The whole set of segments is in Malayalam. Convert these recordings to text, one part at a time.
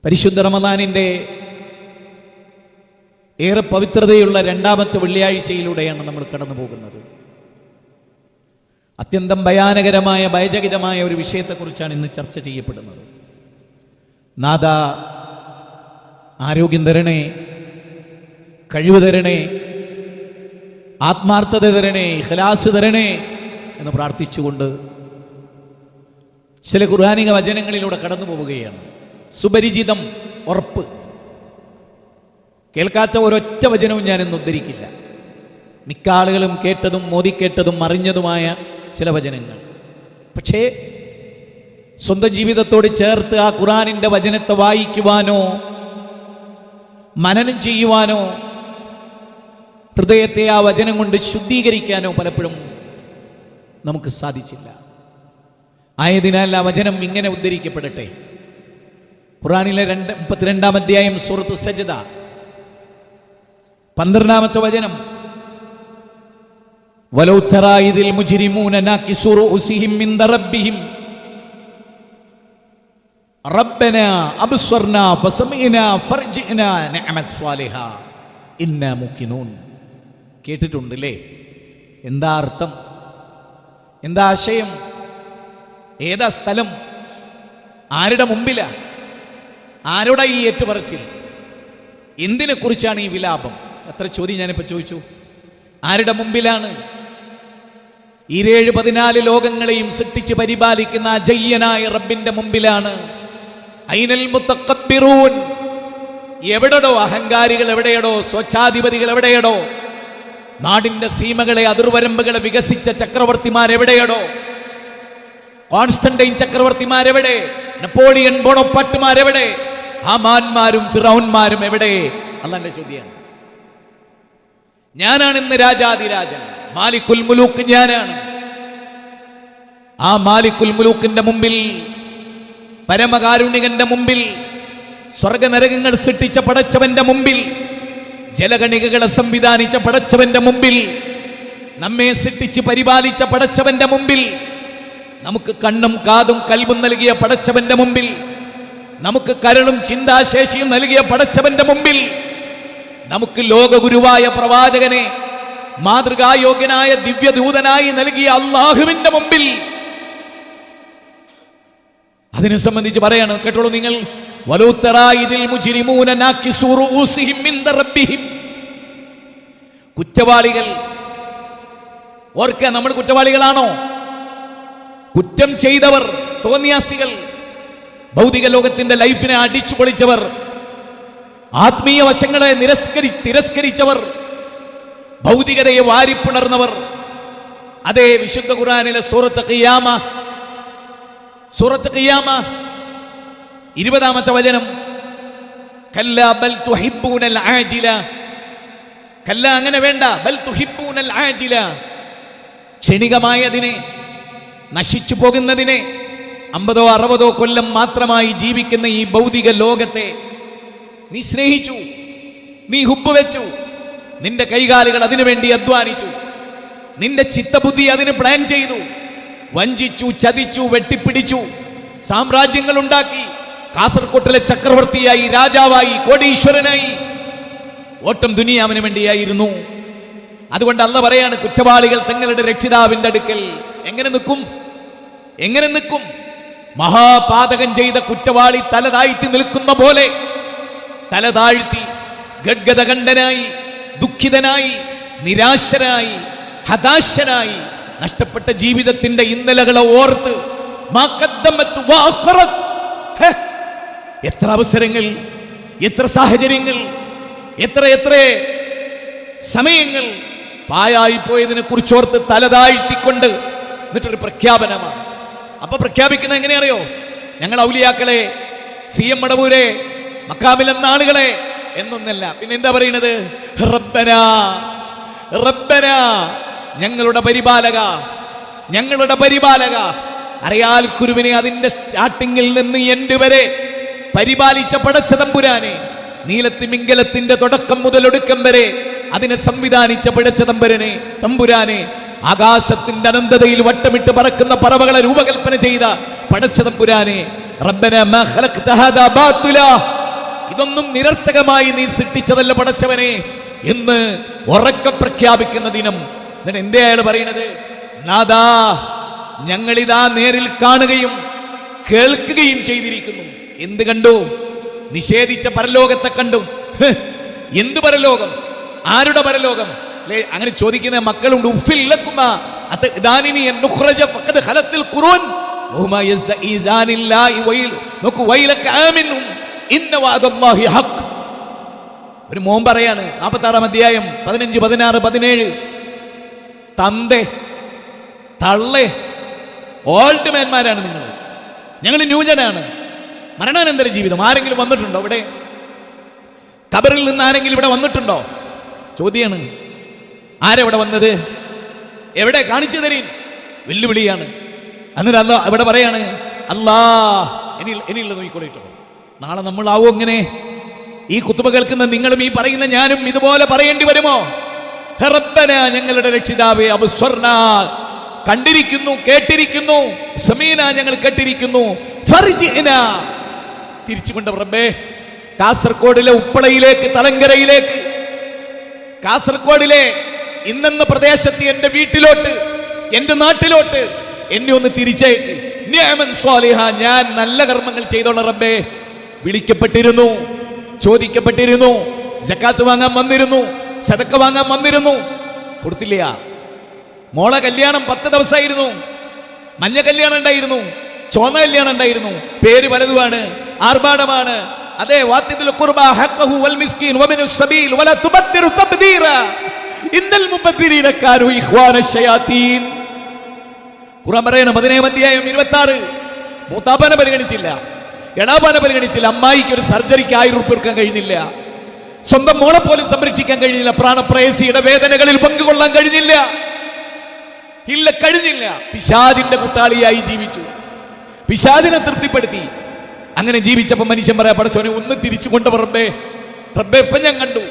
പരിശുദ്ധ റമദാനിൻ്റെ ഏറെ പവിത്രതയുള്ള രണ്ടാമത്തെ വെള്ളിയാഴ്ചയിലൂടെയാണ് നമ്മൾ കടന്നു പോകുന്നത്. അത്യന്തം ഭയാനകരമായ ഭയചകിതമായ ഒരു വിഷയത്തെക്കുറിച്ചാണ് ഇന്ന് ചർച്ച ചെയ്യപ്പെടുന്നത്. നാഥ, ആരോഗ്യം തരണേ, കഴിവ് തരണേ, ആത്മാർത്ഥത തരണേ, ഇഖ്ലാസ് തരണേ എന്ന് പ്രാർത്ഥിച്ചുകൊണ്ട് ചില ഖുർആനിക വചനങ്ങളിലൂടെ കടന്നു പോവുകയാണ്. സുപരിചിതം, ഉറപ്പ്. കേൾക്കാത്ത ഒരൊറ്റ വചനവും ഞാനിന്ന് ഉദ്ധരിക്കില്ല. മിക്ക ആളുകളും കേട്ടതും മോദിക്കേട്ടതും അറിഞ്ഞതുമായ ചില വചനങ്ങൾ. പക്ഷേ സ്വന്തം ജീവിതത്തോട് ചേർത്ത് ആ ഖുർആനിൻ്റെ വചനത്തെ വായിക്കുവാനോ മനനം ചെയ്യുവാനോ ഹൃദയത്തെ ആ വചനം കൊണ്ട് ശുദ്ധീകരിക്കാനോ പലപ്പോഴും നമുക്ക് സാധിച്ചില്ല. ആയതിനാൽ ആ വചനം ഇങ്ങനെ ഉദ്ധരിക്കപ്പെടട്ടെ. ഖുർആനിലെ 32-ാം അധ്യായം സൂറത്ത് സജ്ദ 12-ാമത്തെ വചനം, വലൗ തറാ ഇദിൽ മുജ്രിമൂന നാകിസു റൂസിഹിം മിൻദ റബ്ബിഹിം റബ്ബനാ അബ്സർനാ ഫസമിഅനാ ഫർജിഅനാ നിഅമത് സ്വാലിഹാ ഇന്നാ മുഖിനൂൻ. കേട്ടിട്ടുണ്ടല്ലേ? എന്താ അർത്ഥം? എന്താ ആശയം? ഏതാ സ്ഥലം? ആരുടെ മുമ്പിലാ? ആരോടാ ഈ ഏറ്റുപറച്ചിൽ? എന്തിനെ കുറിച്ചാണ് ഈ വിലാപം? എത്ര ചോദ്യം ഞാനിപ്പോൾ ചോദിച്ചു. ആരുടെ മുമ്പിലാണ്? 14 ലോകങ്ങളെയും സൃഷ്ടിച്ച് പരിപാലിക്കുന്ന അജയ്യനായ റബ്ബിന്റെ മുമ്പിലാണ്. ഐനൽ മുതക്കബ്ബിറൂൻ. എവിടെടോ അഹങ്കാരികൾ? എവിടെയടോ സ്വച്ഛാധിപതികൾ? എവിടെയടോ നാടിന്റെ സീമകളെ, അതിർവരമ്പുകളെ വികസിച്ച ചക്രവർത്തിമാരെവിടെയടോ? കോൺസ്റ്റന്റൈൻ ചക്രവർത്തിമാരെവിടെ? നെപ്പോളിയൻ ബോണപ്പാർട്ടുമാരെവിടെ? ഹാമാന്മാരും ഫിറൗന്മാരും എവിടെ? അല്ലാഹുവിന്റെ ചോദ്യമാണ്. ഞാനാണ് ഇന്ന് രാജാതിരാജൻ, മാലിക്കുൽ മുലൂക്ക് ഞാനാണ്. ആ മാലിക്കുൽ മുലൂക്കിന്റെ മുമ്പിൽ, പരമകാരുണികന്റെ മുമ്പിൽ, സ്വർഗനരകങ്ങൾ സൃഷ്ടിച്ച പടച്ചവന്റെ മുമ്പിൽ, ജലഗണികകളെ സംവിധാനിച്ച പടച്ചവന്റെ മുമ്പിൽ, നമ്മെ സൃഷ്ടിച്ച് പരിപാലിച്ച പടച്ചവന്റെ മുമ്പിൽ, നമുക്ക് കണ്ണും കാതും കൽബും നൽകിയ പടച്ചവന്റെ മുമ്പിൽ, നമുക്ക് കരളും ചിന്താശേഷിയും നൽകിയ പടച്ചവന്റെ മുമ്പിൽ, നമുക്ക് ലോകഗുരുവായ പ്രവാചകനെ മാതൃകായോഗ്യനായ ദിവ്യദൂതനായി നൽകിയ അള്ളാഹുവിന്റെ മുമ്പിൽ, അതിനെ സംബന്ധിച്ച് പറയാണ്. കേട്ടോളൂ നിങ്ങൾ. വലൗ തറാ ഇദിൽ മുജ്രിമൂന നാകിസു റൂസിഹിം മിൻദ റബ്ബിഹിം. കുറ്റവാളികൾ ഓർക്കുക, നമ്മൾ കുറ്റവാളികളാണോ? കുറ്റം ചെയ്തവർ, തോന്നിയാസികൾ, ഭൗതിക ലോകത്തിന്റെ ലൈഫിനെ അടിച്ചു പൊളിച്ചവർ, ആത്മീയ വശങ്ങളെ തിരസ്കരിച്ചവർ, ഭൗതികതയെ വാരിപ്പുണർന്നവർ. അതേ വിശുദ്ധ ഖുർആനിലെ സൂറത്ത് ഖിയാമ 20-ാമത്തെ വചനം, കല്ലാ ബൽ തുഹിബ്ബൂനൽ ആജില. കല്ല, അങ്ങനെ വേണ്ട. ബൽ തുഹിബ്ബൂനൽ ആജില. ക്ഷണികമായതിനെ, നശിച്ചു പോകുന്നതിനെ, 50 or 60 കൊല്ലം മാത്രമായി ജീവിക്കുന്ന ഈ ഭൗതിക ലോകത്തെ നീ സ്നേഹിച്ചു, നീ ഹുബ്ബ് വെച്ചു, നിന്റെ കൈകാലുകൾ അതിനുവേണ്ടി അധ്വാനിച്ചു, നിന്റെ ചിത്തബുദ്ധി അതിന് പ്ലാൻ ചെയ്തു, വഞ്ചിച്ചു, ചതിച്ചു, വെട്ടിപ്പിടിച്ചു, സാമ്രാജ്യങ്ങൾ ഉണ്ടാക്കി, കാസർകോട്ടിലെ ചക്രവർത്തിയായി, രാജാവായി, കോടീശ്വരനായി. ഓട്ടം ദുനിയാവിന് വേണ്ടിയായിരുന്നു. അതുകൊണ്ട് അല്ലാഹു പറയാണ്, കുറ്റവാളികൾ തങ്ങളുടെ രക്ഷിതാവിന്റെ അടുക്കൽ എങ്ങനെ നിൽക്കും? എങ്ങനെ നിൽക്കും? മഹാപാതകം ചെയ്ത കുറ്റവാളി തല താഴ്ത്തി നിൽക്കുന്ന പോലെ തല താഴ്ത്തി, ഗദ്ഗദകണ്ഠനായി, ദുഃഖിതനായി, നിരാശനായി, ഹതാശനായി, നഷ്ടപ്പെട്ട ജീവിതത്തിന്റെ ഇന്നലകളെ ഓർത്ത് എത്ര അവസരങ്ങൾ, എത്ര സാഹചര്യങ്ങൾ, എത്ര സമയങ്ങൾ പായായി പോയതിനെ കുറിച്ചോർത്ത് തല താഴ്ത്തിക്കൊണ്ട് എന്നിട്ടൊരു പ്രഖ്യാപനമാണ്. അപ്പൊ പ്രഖ്യാപിക്കുന്നത് എങ്ങനെയാണെയോ? ഞങ്ങൾ ഔലിയാക്കളെ, CM മടവൂരെ, മക്കാമിലെന്ന ആളുകളെ എന്നൊന്നല്ല. പിന്നെ എന്താ പറയുന്നത്? റബ്ബനാ, റബ്ബനാ, ഞങ്ങളുടെ പരിപാലക, ഞങ്ങളുടെ പരിപാലക. അറിയാൽ കുരുവിനെ അതിന്റെ സ്റ്റാർട്ടിങ്ങിൽ നിന്ന് എൻഡ് വരെ പരിപാലിച്ച പടച്ച തമ്പുരാനെ, നീലത്തിമിംഗലത്തിന്റെ തുടക്കം മുതൽ ഒടുക്കം വരെ അതിനെ സംവിധാനിച്ച പടച്ച തമ്പുരാനെ, ആകാശത്തിന്റെ അനന്തതയിൽ വട്ടമിട്ട് പറക്കുന്ന പറവകളെ രൂപകൽപ്പന ചെയ്ത പടച്ച തമ്പുരാനെ, റബ്ബനാ മാ ഖലഖ്ത ഹാദാ ബാത്തിലാ, ഇതൊന്നും നിരർത്ഥകമായി നീ സൃഷ്ടിച്ചതല്ല പടച്ചവനെ എന്ന് ഉറക്കെ പ്രഖ്യാപിക്കുന്ന ദിനം. എന്നിട്ട് എന്തേ അയാൾ പറയുന്നത്? നാദാ, ഞങ്ങളിതാ നേരിൽ കാണുകയും കേൾക്കുകയും ചെയ്തിരിക്കുന്നു. എന്ത് കണ്ടു? നിഷേധിച്ച പരലോകത്തെ കണ്ടു. എന്ത് പരലോകം? ആരുടെ പരലോകം? അല്ലേ അങ്ങനെ ചോദിക്കുന്ന മക്കളുണ്ട്. ഒരു മോൻ പറയാണ് 46-ാം അധ്യായം 15, 16, 17. തന്തേ തള്ളേ ഓൾഡ് മാൻമാരാണ് നിങ്ങൾ, ഞങ്ങൾ ന്യൂജനാണ്. മരണാനന്തര ജീവിതം ആരെങ്കിലും വന്നിട്ടുണ്ടോ ഇവിടെ? ഖബറിൽ നിന്ന് ആരെങ്കിലും ഇവിടെ വന്നിട്ടുണ്ടോ? ചോദ്യമാണ്. ആരെവിടെ വന്നത്? എവിടെ? കാണിച്ചു തരീൻ. വെല്ലുവിളിയാണ്. എന്നിട്ട് അല്ലാ ഇവിടെ പറയാണ്, അല്ലാ ഇനിയുള്ളത് നോക്കിക്കൊള്ളിട്ടോ. നാളെ നമ്മളാവോ ഇങ്ങനെ? ഈ കുത്തുബ കേൾക്കുന്ന നിങ്ങളും ഈ പറയുന്ന ഞാനും ഇതുപോലെ പറയേണ്ടി വരുമോ? റബ്ബനാ, ഞങ്ങളുടെ രക്ഷിതാവേ, അബ്സ്വർന, കണ്ടിരിക്കുന്നു, കേട്ടിരിക്കുന്നു, സമീന, ഞങ്ങൾ കേട്ടിരിക്കുന്നു, ഫർജിന, തിരിച്ചുകൊണ്ട് റബ്ബേ കാസർഗോഡിലെ ഉപ്പളയിലേക്ക്, തലങ്കരയിലേക്ക്, കാസർഗോഡിലെ ഇന്നെന്ന പ്രദേശത്ത് എന്റെ വീട്ടിലോട്ട്, എന്റെ നാട്ടിലോട്ട് എന്നെ ഒന്ന് തിരിച്ചേക്ക്. നിഅമൻ സ്വാലിഹ, ഞാൻ നല്ല കർമ്മങ്ങൾ ചെയ്തോളാം റബ്ബേ. വിളിക്കപ്പെട്ടിരുന്നു, ചോദിക്കപ്പെട്ടിരുന്നു, സക്കാത്ത് വാങ്ങാൻ വന്നിരുന്നു, സദക്ക വാങ്ങാൻ വന്നിരുന്നു, കൊടുത്തില്ല. മോളെ കല്യാണം 10 ദിവസമായിരുന്നു. മഞ്ഞ കല്യാണം ഉണ്ടായിരുന്നു, ചോന്ന കല്യാണം ഉണ്ടായിരുന്നു. പേര് പലതുമാണ്, ആർഭാടമാണ്. അതെ, വാത്തിദുൽ ഖുർബ ഹഖഹു വൽ മിസ്കീൻ വബിനുസ് സബീൽ വലാ തുബദ്ദിറു തബ്ദീറ ഇന്നൽ മുബദ്ദിരീന കാനൂ ഇഖ്വാനശ് ശയാതീൻ. ഖുർആൻ പറയുന്ന 15-ാം അധ്യായം 26. മൂത്താപ്പനെ പരിഗണിച്ചില്ല, എടാപ്പാനെ പരിഗണിച്ചില്ല. അമ്മായിക്ക് ഒരു സർജറിക്ക് 1000 രൂപ കൊടുക്കാൻ കഴിഞ്ഞില്ല. സ്വന്തം മോളെ പോലും സംരക്ഷിക്കാൻ കഴിഞ്ഞില്ല. പ്രാണപ്രേയസിയുടെ വേദനകളിൽ പങ്കുകൊള്ളാൻ കഴിഞ്ഞില്ല. ഇല്ല, കഴിഞ്ഞില്ല. പിശാചിന്റെ കൂട്ടാളിയായി ജീവിച്ചു, പിശാചിനെ തൃപ്തിപ്പെടുത്തി. അങ്ങനെ ജീവിച്ചപ്പോ മനുഷ്യൻ പറയാ, പടച്ചോനെ ഒന്ന് തിരിച്ചു കൊണ്ടുവരേ റബ്ബേ. ഇപ്പൊ ഞാൻ കണ്ടു,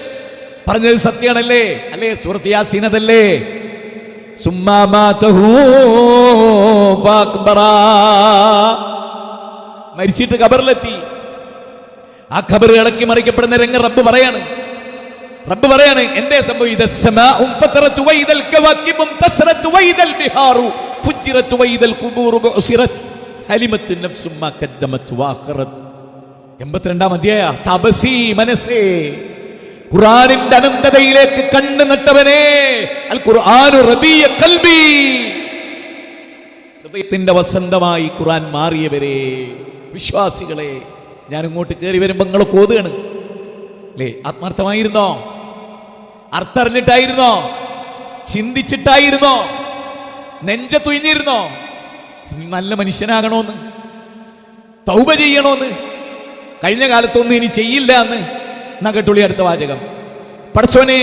പറഞ്ഞത് സത്യാണല്ലേ? അല്ലേ? സൂറത്ത് യാസീൻ അതല്ലേ? മരിച്ചിട്ട് ഖബറിലെത്തി. ആ ഖബർ ഇളക്കി മറിക്കപ്പെടുന്ന രംഗം റബ്ബ് പറയാണ്. എന്തേ സംഭവം? ഖുർആനിന്റെ അനന്തതയിലേക്ക് കണ്ണു നട്ടവനെ, അൽ ഖുർആനു റബീയ ഖൽബി, ഹൃദയത്തിന്റെ വസന്തമായി ഖുർആൻ മാറിയവരെ, വിശ്വാസികളെ, ഞാൻ ഇങ്ങോട്ട് കയറി വരുമ്പോ നിങ്ങൾ കോതുകയാണ് അല്ലേ? ആത്മാർത്ഥമായിരുന്നോ? അർത്ഥറിഞ്ഞിട്ടായിരുന്നോ? ചിന്തിച്ചിട്ടായിരുന്നോ? നെഞ്ച തുയിഞ്ഞിരുന്നോ? നല്ല മനുഷ്യനാകണോന്ന്, തൗബ ചെയ്യണോന്ന്, കഴിഞ്ഞ കാലത്തൊന്നും ഇനി ചെയ്യില്ല എന്ന്. എന്നാ കേട്ടുള്ളി അടുത്ത വാചകം. പടച്ചോനെ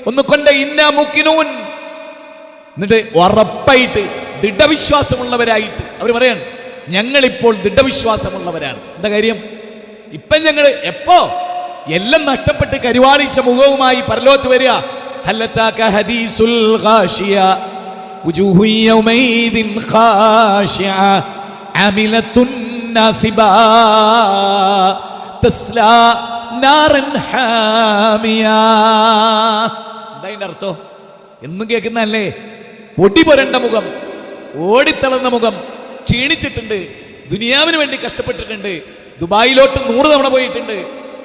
ഒന്ന് കൊണ്ട് ഇന്നാ മുക്കിനൂൻ. എന്നിട്ട് ഉറപ്പായിട്ട് ദൃഢവിശ്വാസമുള്ളവരായിട്ട് അവർ പറയാണ്, ഞങ്ങളിപ്പോൾ ദൃഢവിശ്വാസമുള്ളവരാണ്. എന്താ കാര്യം? ഇപ്പം ഞങ്ങൾ എപ്പോ എല്ലാം നഷ്ടപ്പെട്ട് കരുവാളിച്ച മുഖവുമായി പരലോകത്ത് വരിക. ഹല്ലതാക ഹദീസുൽ ഖാശിയ വജൂഹു യൗമൈദിൻ ഖാശിഅ ആമിലത്തുൻ നാസിബാ തസ്ലാ നാറൻ ഹാമിയ. എന്താ അതിന്റെ അർത്ഥം? എന്നും കേൾക്കുന്നതല്ലേ? പൊടി പുരണ്ട മുഖം, ഓടിത്തളർന്ന മുഖം, ക്ഷീണിച്ചിട്ടുണ്ട്, ദുനിയാവിന് വേണ്ടി കഷ്ടപ്പെട്ടിട്ടുണ്ട്, ദുബായിലോട്ട് 100 തവണ പോയിട്ടുണ്ട്,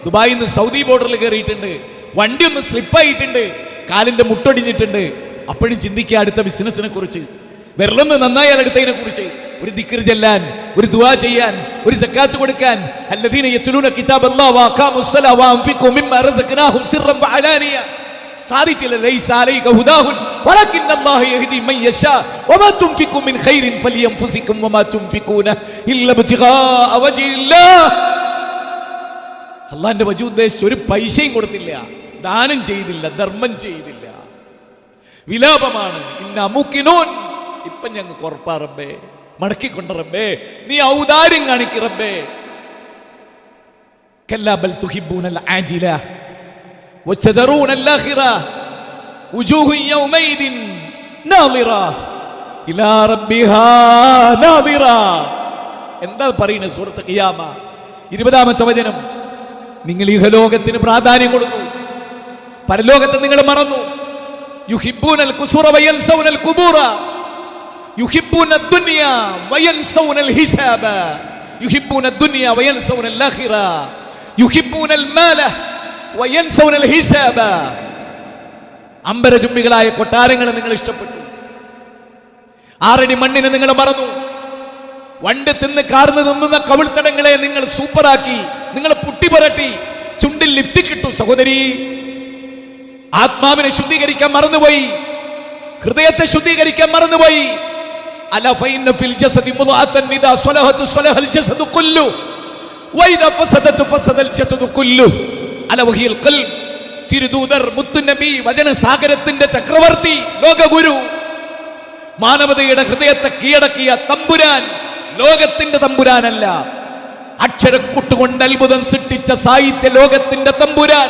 ദുബായിൽ നിന്ന് സൗദി ബോർഡറിൽ കയറിയിട്ടുണ്ട്, വണ്ടി ഒന്ന് സ്ലിപ്പായിട്ടുണ്ട്, കാലിന്റെ മുട്ടൊടിഞ്ഞിട്ടുണ്ട്. അപ്പോഴും ചിന്തിക്കുക അടുത്ത ബിസിനസിനെ കുറിച്ച്, വിരലൊന്ന് നന്നായാൽ അടുത്തതിനെ കുറിച്ച്, ഒരു ദിക്ർ ചെല്ലാൻ, ഒരു ദുആ ചെയ്യാൻ, ഒരു സക്കാത്ത് കൊടുക്കാൻ. അല്ലദീന യത്ലൂന കിതാബല്ലാഹി വഅഖാമുസ്സലാ വഅൻഫിഖൂ മിമ്മാ റസഖ്നാഹും സിർറൻ വഅലാനിയ. സാധിച്ചില്ല. ലൈസ അലൈക ഹുദാഹും വലകിന്നല്ലാഹു യഹ്ദി മൻ യശാ വമാ തുൻഫിഖൂ മിൻ ഖൈറിൻ ഫലിയൻഫുസികും വമാ തുൻഫിഖൂന ഇല്ല ഇബ്തിഗാഅ വജ്ഹില്ലാഹ്. അല്ലാഹുവിന്റെ വജു ഉദ്ദേശിച്ച് ഒരു പൈസയും കൊടുത്തില്ല, ദാനം ചെയ്തില്ല, ധർമ്മം ചെയ്തില്ല, വിലാപമാണ്. ഇന്നാ മുക്കിനൂൻ. ഇപ്പം ഞങ്ങൾക്ക് ഉറപ്പാ റബ്ബേ, മടക്കിക്കൊണ്ട റബ്ബേ, നീ ഔദാര്യം കാണിക്ക് റബ്ബേ. കല്ലാ ബൽ തുഹിബ്ബൂനൽ ആജില വതദറൂനൽ ആഖിറ വജൂഹു യൗമൈദിൻ നാളിറ ഇലാ റബ്ബിഹാ നാളിറ. എന്താ പറയുന്നത്? സൂറത്ത് ഖിയാമ 20-ാമത്തെ വചനം. നിങ്ങൾ ഇഹലോകത്തിന് പ്രാധാന്യം കൊടുത്തു, പരലോകത്തെ നിങ്ങൾ മറന്നു. യുഹിബ്ബൂനൽ ഖുസൂറ വയൻസൗനൽ ഖുബൂറ യുഹിബ്ബൂനദ് ദുനിയ വയൻസൗനൽ ഹിസാബ യുഹിബ്ബൂനദ് ദുനിയ വയൻസൗനൽ ആഖിറ യുഹിബ്ബൂനൽ മാല വയൻസൗനൽ ഹിസാബ. അമ്പരചുംബികളായ കൊട്ടാരങ്ങളെ നിങ്ങൾ ഇഷ്ടപ്പെട്ടു, 6 അടി മണ്ണിനെ നിങ്ങൾ മറന്നു, വണ്ട് തിന്ന് കാർന്ന് തിന്നുന്ന കവിൾത്തടങ്ങളെ നിങ്ങൾ സൂപ്പറാക്കി, നിങ്ങൾ പുട്ടിപുരട്ടി, ചുണ്ടിൽ ലിഫ്റ്റ് കിട്ടു. സഹോദരി, ആത്മാവിനെ ശുദ്ധീകരിക്കാൻ മറന്നുപോയി, ഹൃദയത്തെ ശുദ്ധീകരിക്കാൻ മറന്നുപോയി. അല ഫൈന ഫിൽ ജസദി മുദ്അതൻ ഇദാ സ്വലഹതു സ്വലഹൽ ജസദു കുല്ലു വഇദാ ഫസദതു ഫസദൽ ജസദു കുല്ലു അല വഹിയൽ ഖൽബ്. തിരുദൂതർ മുത്തുനബി, വചനസാഗരത്തിന്റെ ചക്രവർത്തി, ലോകഗുരു, മാനവതയുടെ ഹൃദയത്തെ കീഴടക്കിയ തമ്പുരാൻ, ലോകത്തിന്റെ തമ്പുരാനല്ല, അക്ഷരക്കൂട്ടുകൊണ്ട് അത്ഭുതം സൃഷ്ടിച്ച സാഹിത്യ ലോകത്തിന്റെ തമ്പുരാൻ,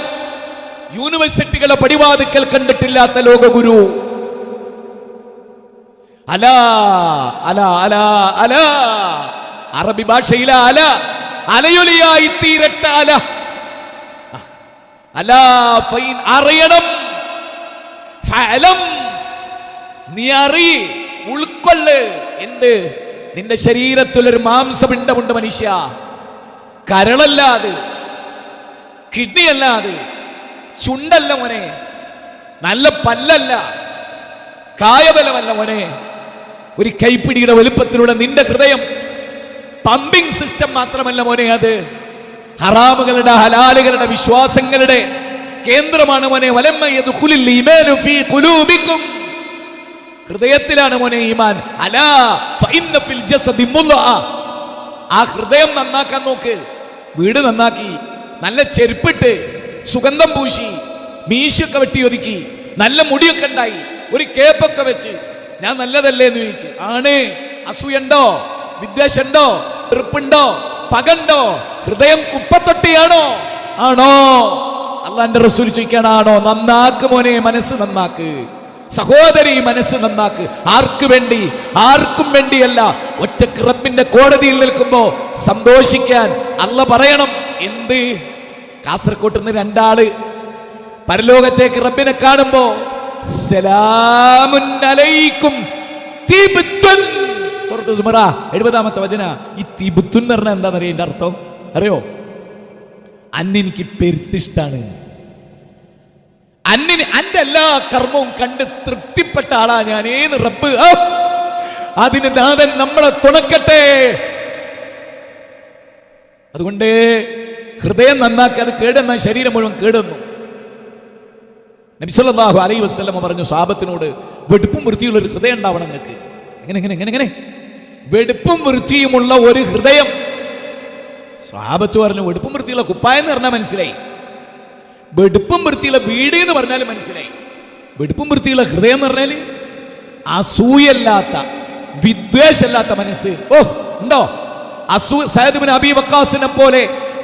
യൂണിവേഴ്സിറ്റികളെ പടിവാതിക്കൽ കണ്ടിട്ടില്ലാത്ത ലോകഗുരു. അലാ അലാ അലാ അലാ, അറബി ഭാഷയിലെ അല, അലയൊലിയായി തീരട്ട അല. അലാ ഫൈൻ, അറിയണം, ഫഅലം, നീ അറി, ഉൾക്കൊള്ള്. എന്ത്? നിന്റെ ശരീരത്തിൽ ഒരു മാംസപിണ്ഡമുണ്ട് മനുഷ്യ, കരളല്ലാതെ, കിഡ്നി അല്ലാതെ, ചുണ്ടല്ല മോനെ, നല്ല പല്ലല്ല, കായബലമല്ല മോനെ, ഒരു കൈപ്പിടിയുടെ വലുപ്പത്തിലുള്ള നിന്റെ ഹൃദയം പമ്പിംഗ് സിസ്റ്റം മാത്രമല്ല മോനെ, അത് ഹറാമുകളുടെ ഹലാലുകളുടെ വിശ്വാസങ്ങളുടെ കേന്ദ്രമാണ് മോനെ. വലമ്മ യദ്ഖുലുൽ ഈമാനു ഫീ ഖുലൂബിക്കും, ഹൃദയത്തിലാണ് മോനെ ഈമാൻ. അലാ ഫഇന്ന ഫിൽ ജസദി മുദ്അ, ആ ഹൃദയം നന്നാക്കാൻ നോക്ക്. വീട് നന്നാക്കി, നല്ല ചെരുപ്പിട്ട്, സുഗന്ധം പൂശി, മീശൊക്കെ വെട്ടി ഒതുക്കി, നല്ല മുടിയൊക്കെ ഉണ്ടായി, ഒരു കേപ്പൊക്കെ വെച്ച്, ഞാൻ നല്ലതല്ലേ എന്ന് ചോദിച്ചു. ആണ്. അസൂയുണ്ടോ? വിദ്വേഷമുണ്ടോ? വെറുപ്പുണ്ടോ? പകണ്ടോ? ഹൃദയം കുപ്പത്തൊട്ടിയാണോ? ആണോ? അള്ളാന്റെ റസൂൽ ചോദിക്കാനാണോ? നന്നാക്ക് മോനെ, മനസ്സ് നന്നാക്ക്. സഹോദരി, മനസ്സ് നന്നാക്ക്. ആർക്ക് വേണ്ടി? ആർക്കും വേണ്ടിയല്ല. ഒറ്റക്ക് റബ്ബിന്റെ കോടതിയിൽ നിൽക്കുമ്പോ സന്തോഷിക്കാൻ അല്ല പറയണം. എന്ത്? കാസർകോട്ട് നിന്ന് 2 ആള് പരലോകത്തേക്ക് റബ്ബിനെ കാണുമ്പോ സലാമുൻ അലൈക്കും തിബ്തുൻ, സൂറത്ത് സുമറ 70-ാമത്തെ വചന. ഈ തിബ്തുൻ എന്ന് പറഞ്ഞാൽ എന്താണെന്നറിയോ? എന്റെ അർത്ഥം അറിയോ? അന്നെനിക്ക് പെരുത്തിഷ്ടാണ്, അന്റെ എല്ലാ കർമ്മവും കണ്ട് തൃപ്തിപ്പെട്ട ആളാ ഞാൻ. ഏത് റബ്ബ്, അതിന് നാഥൻ നമ്മളെ തുണക്കട്ടെ. അതുകൊണ്ട് ഹൃദയം നന്നാക്കി, അത് കേടുന്ന ശരീരം മുഴുവൻ കേടുന്നു. നബി സല്ലല്ലാഹു അലൈഹി വസല്ലം പറഞ്ഞു സ്വഹാബത്തിനോട്, വെടുപ്പും വൃത്തിയുള്ള ഒരു ഹൃദയം ഉണ്ടാവണം നിങ്ങൾക്ക്. എങ്ങനെ വെടുപ്പും വൃത്തിയുമുള്ള ഒരു ഹൃദയം. സ്വഹാബത്ത് പറഞ്ഞു, വെടുപ്പും വൃത്തിയുള്ള കുപ്പായം എന്ന് പറഞ്ഞാൽ മനസ്സിലായി, വെടുപ്പും വൃത്തിയുള്ള വീട് എന്ന് പറഞ്ഞാൽ മനസ്സിലായി. വെടുപ്പും വൃത്തിയുള്ള ഹൃദയം എന്ന് പറഞ്ഞാൽ അസൂയല്ലാത്ത, വിദ്വേഷമില്ലാത്ത മനസ്സ്. ഓ, ഉണ്ടോ? സഅദ് ഇബ്നു അബീ വഖാസിനെ പോലെ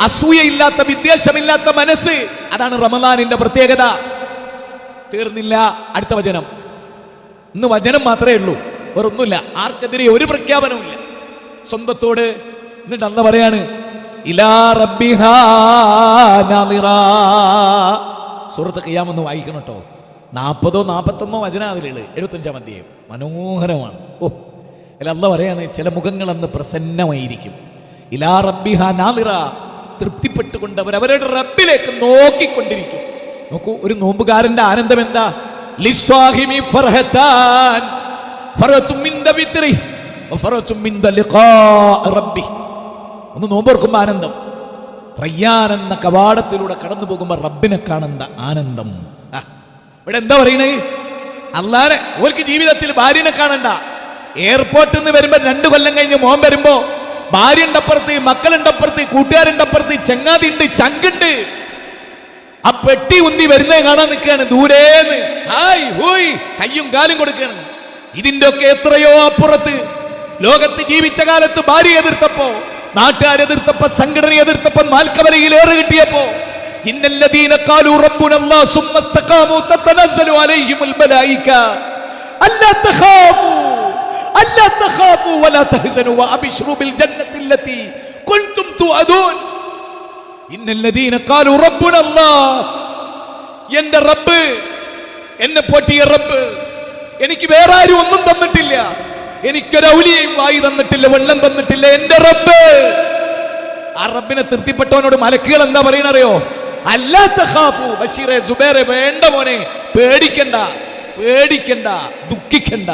അസൂയയില്ലാത്ത, വിദ്വേഷമില്ലാത്ത മനസ്സ്. അതാണ് റമദാനിന്റെ പ്രത്യേകത. തീർന്നില്ല, അടുത്ത വചനം. ഇന്ന് വചനം മാത്രമേ ഉള്ളൂ, വേറൊന്നുമില്ല. ആർക്കെതിരെ ഒരു പ്രഖ്യാപനവും ഇല്ല. സ്വന്തത്തോട്. എന്നിട്ട് അന്ന് പറയാണ്, ഇലാ റബ്ബിഹാ നാദിറാ. സൂറത്ത് ഖിയാമ ഒന്ന് വായിക്കണം കേട്ടോ. 40 41 വചന അതിലുള്ളത്. 75-ാം അധ്യായം മനോഹരമാണ്. ഓ, അല്ല, അല്ല പറയാണ്, ചില മുഖങ്ങൾ അന്ന് പ്രസന്നമായിരിക്കും. ഇലാ റബ്ബിഹാ നാദിറാ, തൃപ്തിപ്പെട്ടുകൊണ്ട് അവരവരുടെ റബ്ബിലേക്ക് നോക്കിക്കൊണ്ടിരിക്കും. നോക്കൂ, ഒരു നോമ്പുകാരന്റെ ആനന്ദം എന്താ? ലിസ്വാഹിമി ഫർഹതാൻ ഫറതും മിൻ ദവിത്രി വഫറതും മിൻ ലിഖാ റബ്ബി. ഒന്ന് നോമ്പുറക്കുമ്പോൾ ആനന്ദം, റയ്യാൻ എന്ന കവാടത്തിലൂടെ കടന്നു പോകുമ്പോൾ റബ്ബിനെ കാണുന്ന ആനന്ദം. ഇവിടെ എന്താ പറയണേ? അല്ലാതെ ഓർക്ക് ജീവിതത്തിൽ ഭാര്യനെ കാണണ്ട. എയർപോർട്ടിൽ നിന്ന് വരുമ്പോ 2 കൊല്ലം കഴിഞ്ഞ് മോൻ വരുമ്പോ ഭാര്യയുടെ അപ്പുറത്ത്, മക്കളുടെ അപ്പുറത്ത്, കൂട്ടുകാരുടെ അപ്പുറത്ത് ചങ്ങാതി ഉണ്ട്, ചങ്കുണ്ട്. ആ പെട്ടി ഉന്തി വരുന്നേ കാണാൻ നിൽക്കുകയാണ് ദൂരേന്ന്. ഹായ് ഹൂയ് കയ്യും കാലും കൊടുക്കുകയാണ്. ഇതിന്റെ ഒക്കെ എത്രയോ അപ്പുറത്ത് ലോകത്ത് ജീവിച്ച കാലത്ത് ഭാര്യ എതിർത്തപ്പോ, നാട്ടുകാരെതിർത്തപ്പോ, സംഘടന എതിർത്തപ്പോ, നാൽക്കവലയിൽ ഏറ് കിട്ടിയപ്പോ, ഇന്നല്ലദീന ഖാലൂ റബ്ബുനല്ലാഹ് സുമ്മ ഇസ്തഖാമൂ തതനസ്സലു അലൈഹിമുൽ മലായിക അല്ലാ തഖാഫൂ അല്ലാ തഖാഫു വലാ തഹ്സനു വഅബ്ശിറൂ ബിൽ ജന്നത്തില്ലതി കുൻതും തുഅദൂൻ ഇന്നല്ലദീന ഖാലു റബ്ബുന അല്ലാഹ്. എന്റെ റബ്ബ്, എന്നെ പോറ്റിയ റബ്ബ്, എനിക്ക് വേറെ ആരും ഒന്നും തന്നിട്ടില്ല, എനിക്കൊരു ഔലിയയും വായു തന്നിട്ടില്ല, വെള്ളം തന്നിട്ടില്ല, എന്റെ റബ്ബ്. ആ റബ്ബിനെ തൃപ്തിപ്പെട്ടവനോട് മലക്കുകൾ എന്താ പറയണറിയോ? അല്ലാ തഖാഫു, ബഷീറെ സുബൈറെ, വേണ്ട മോനെ, പേടിക്കണ്ട, പേടിക്കണ്ട, ദുഃഖിക്കണ്ട,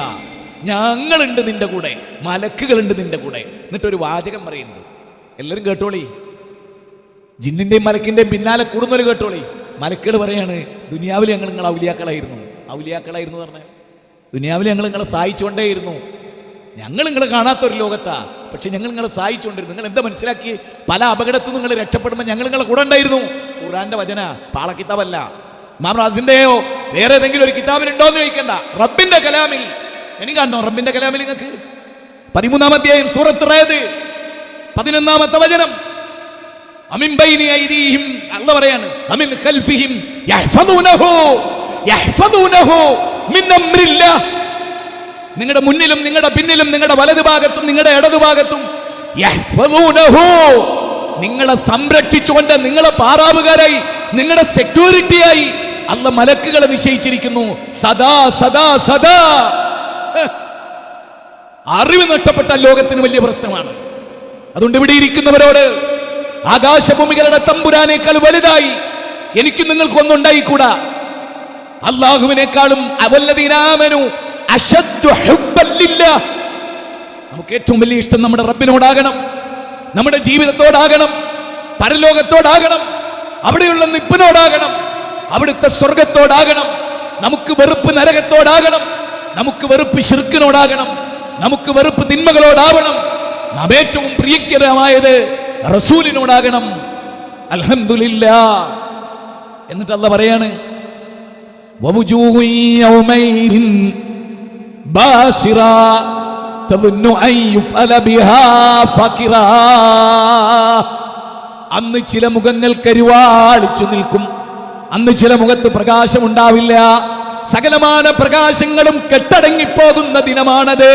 ഞങ്ങളുണ്ട് നിന്റെ കൂടെ, മലക്കുകളുണ്ട് നിന്റെ കൂടെ. എന്നിട്ടൊരു വാചകം പറയുന്നുണ്ട്, എല്ലാവരും കേട്ടോളി, ജിന്നിന്റെയും മലക്കിന്റെയും പിന്നാലെ കൂടുന്നൊരു കേട്ടോളി. മലക്കുകൾ പറയാണ്, ദുനിയാവിൽ ഞങ്ങൾ നിങ്ങൾ ഔലിയാക്കളായിരുന്നു. ഔലിയാക്കളായിരുന്നു പറഞ്ഞാൽ ദുനിയാവിൽ ഞങ്ങൾ നിങ്ങളെ സഹായിച്ചുകൊണ്ടേയിരുന്നു. ഞങ്ങൾ നിങ്ങളെ കാണാത്തൊരു ലോകത്താ, പക്ഷെ ഞങ്ങൾ നിങ്ങളെ സഹായിച്ചുകൊണ്ടിരുന്നു. നിങ്ങൾ എന്താ മനസ്സിലാക്കി? പല അപകടത്തിൽ നിങ്ങൾ രക്ഷപ്പെടുമ്പോൾ ഞങ്ങൾ നിങ്ങളെ കൂടെ ഉണ്ടായിരുന്നു. ഖുർആന്റെ വചന, പാളക്കിതാബല്ല, ഇമാം റാസിന്റെയോ വേറെ ഏതെങ്കിലും ഒരു കിതാബിലുണ്ടോ എന്ന് ചോദിക്കണ്ട, റബ്ബിന്റെ കലാമിൽ. എനിക്ക് കാണണോ റബ്ബിന്റെ കലാമിൽ? നിങ്ങൾക്ക് 13-ാം അധ്യായം സൂറത്ത് റഅദ് 11-ാമത്തെ വചനം. അമിൻ ബൈനി ഐദീഹിം, അല്ലാഹ് പറയാണ്, അമിൻ ഖൽഫിഹിം യഹ്ഫദൂനഹു യഹ്ഫദൂനഹു മിൻ അംരില്ലാഹ്. നിങ്ങളുടെ മുന്നിലും നിങ്ങളുടെ പിന്നിലും നിങ്ങളുടെ വലതുഭാഗത്തും നിങ്ങളുടെ ഇടതുഭാഗത്തും യഹ്ഫദൂനഹു, നിങ്ങളെ സംരക്ഷിച്ചുകൊണ്ട് നിങ്ങളെ പാറാവുകാരായി നിങ്ങളുടെ സെക്യൂരിറ്റിയായി അല്ലാഹ് മലക്കുകളെ നിശ്ചയിച്ചിരിക്കുന്നു. സദാ സദാ സദാ. അറിവ് നഷ്ടപ്പെട്ട ലോകത്തിന് വലിയ പ്രശ്നമാണ്. അതുകൊണ്ട് ഇവിടെ ഇരിക്കുന്നവരോട്, ആകാശഭൂമികളുടെ തമ്പുരാനേക്കാൾ വലുതായി എനിക്ക് നിങ്ങൾക്ക് ഒന്നുണ്ടായിക്കൂടാ. അല്ലാഹുവിനേക്കാളും അവല്ലദീനാമനു അശദ്ദു ഹുബ്ബൻ ലില്ലാഹ്. നമുക്ക് ഏറ്റവും വലിയ ഇഷ്ടം നമ്മുടെ റബ്ബിനോടാകണം, നമ്മുടെ ജീവിതത്തോടാകണം, പരലോകത്തോടാകണം, അവിടെയുള്ള നിപ്പിനോടാകണം, അവിടുത്തെ സ്വർഗത്തോടാകണം. നമുക്ക് വെറുപ്പ് നരകത്തോടാകണം, നമുക്ക് വെറുപ്പ് ശിർക്കിനോടാകണം, നമുക്ക് വെറുപ്പ് തിന്മകളോടാവണം. നാം ഏറ്റവും പ്രിയങ്കരമായത് റസൂലിനോടാകണം. അൽഹംദുലില്ലാഹ്. എന്നിട്ട് അല്ലാഹ് പറയാണ്, വവുജൂഹു യൗമൈദിൻ ബാസിറാ തദുന്നു അൻ യുഫഅല ബിഹാ ഫകിറാ. അന്ന് ചില മുഖങ്ങൾ കരുവാളിച്ചു നിൽക്കും, അന്ന് ചില മുഖത്ത് പ്രകാശമുണ്ടാവില്ല, സകലമാന പ്രകാശങ്ങളും കെട്ടടങ്ങിപ്പോകുന്ന ദിനമാണത്.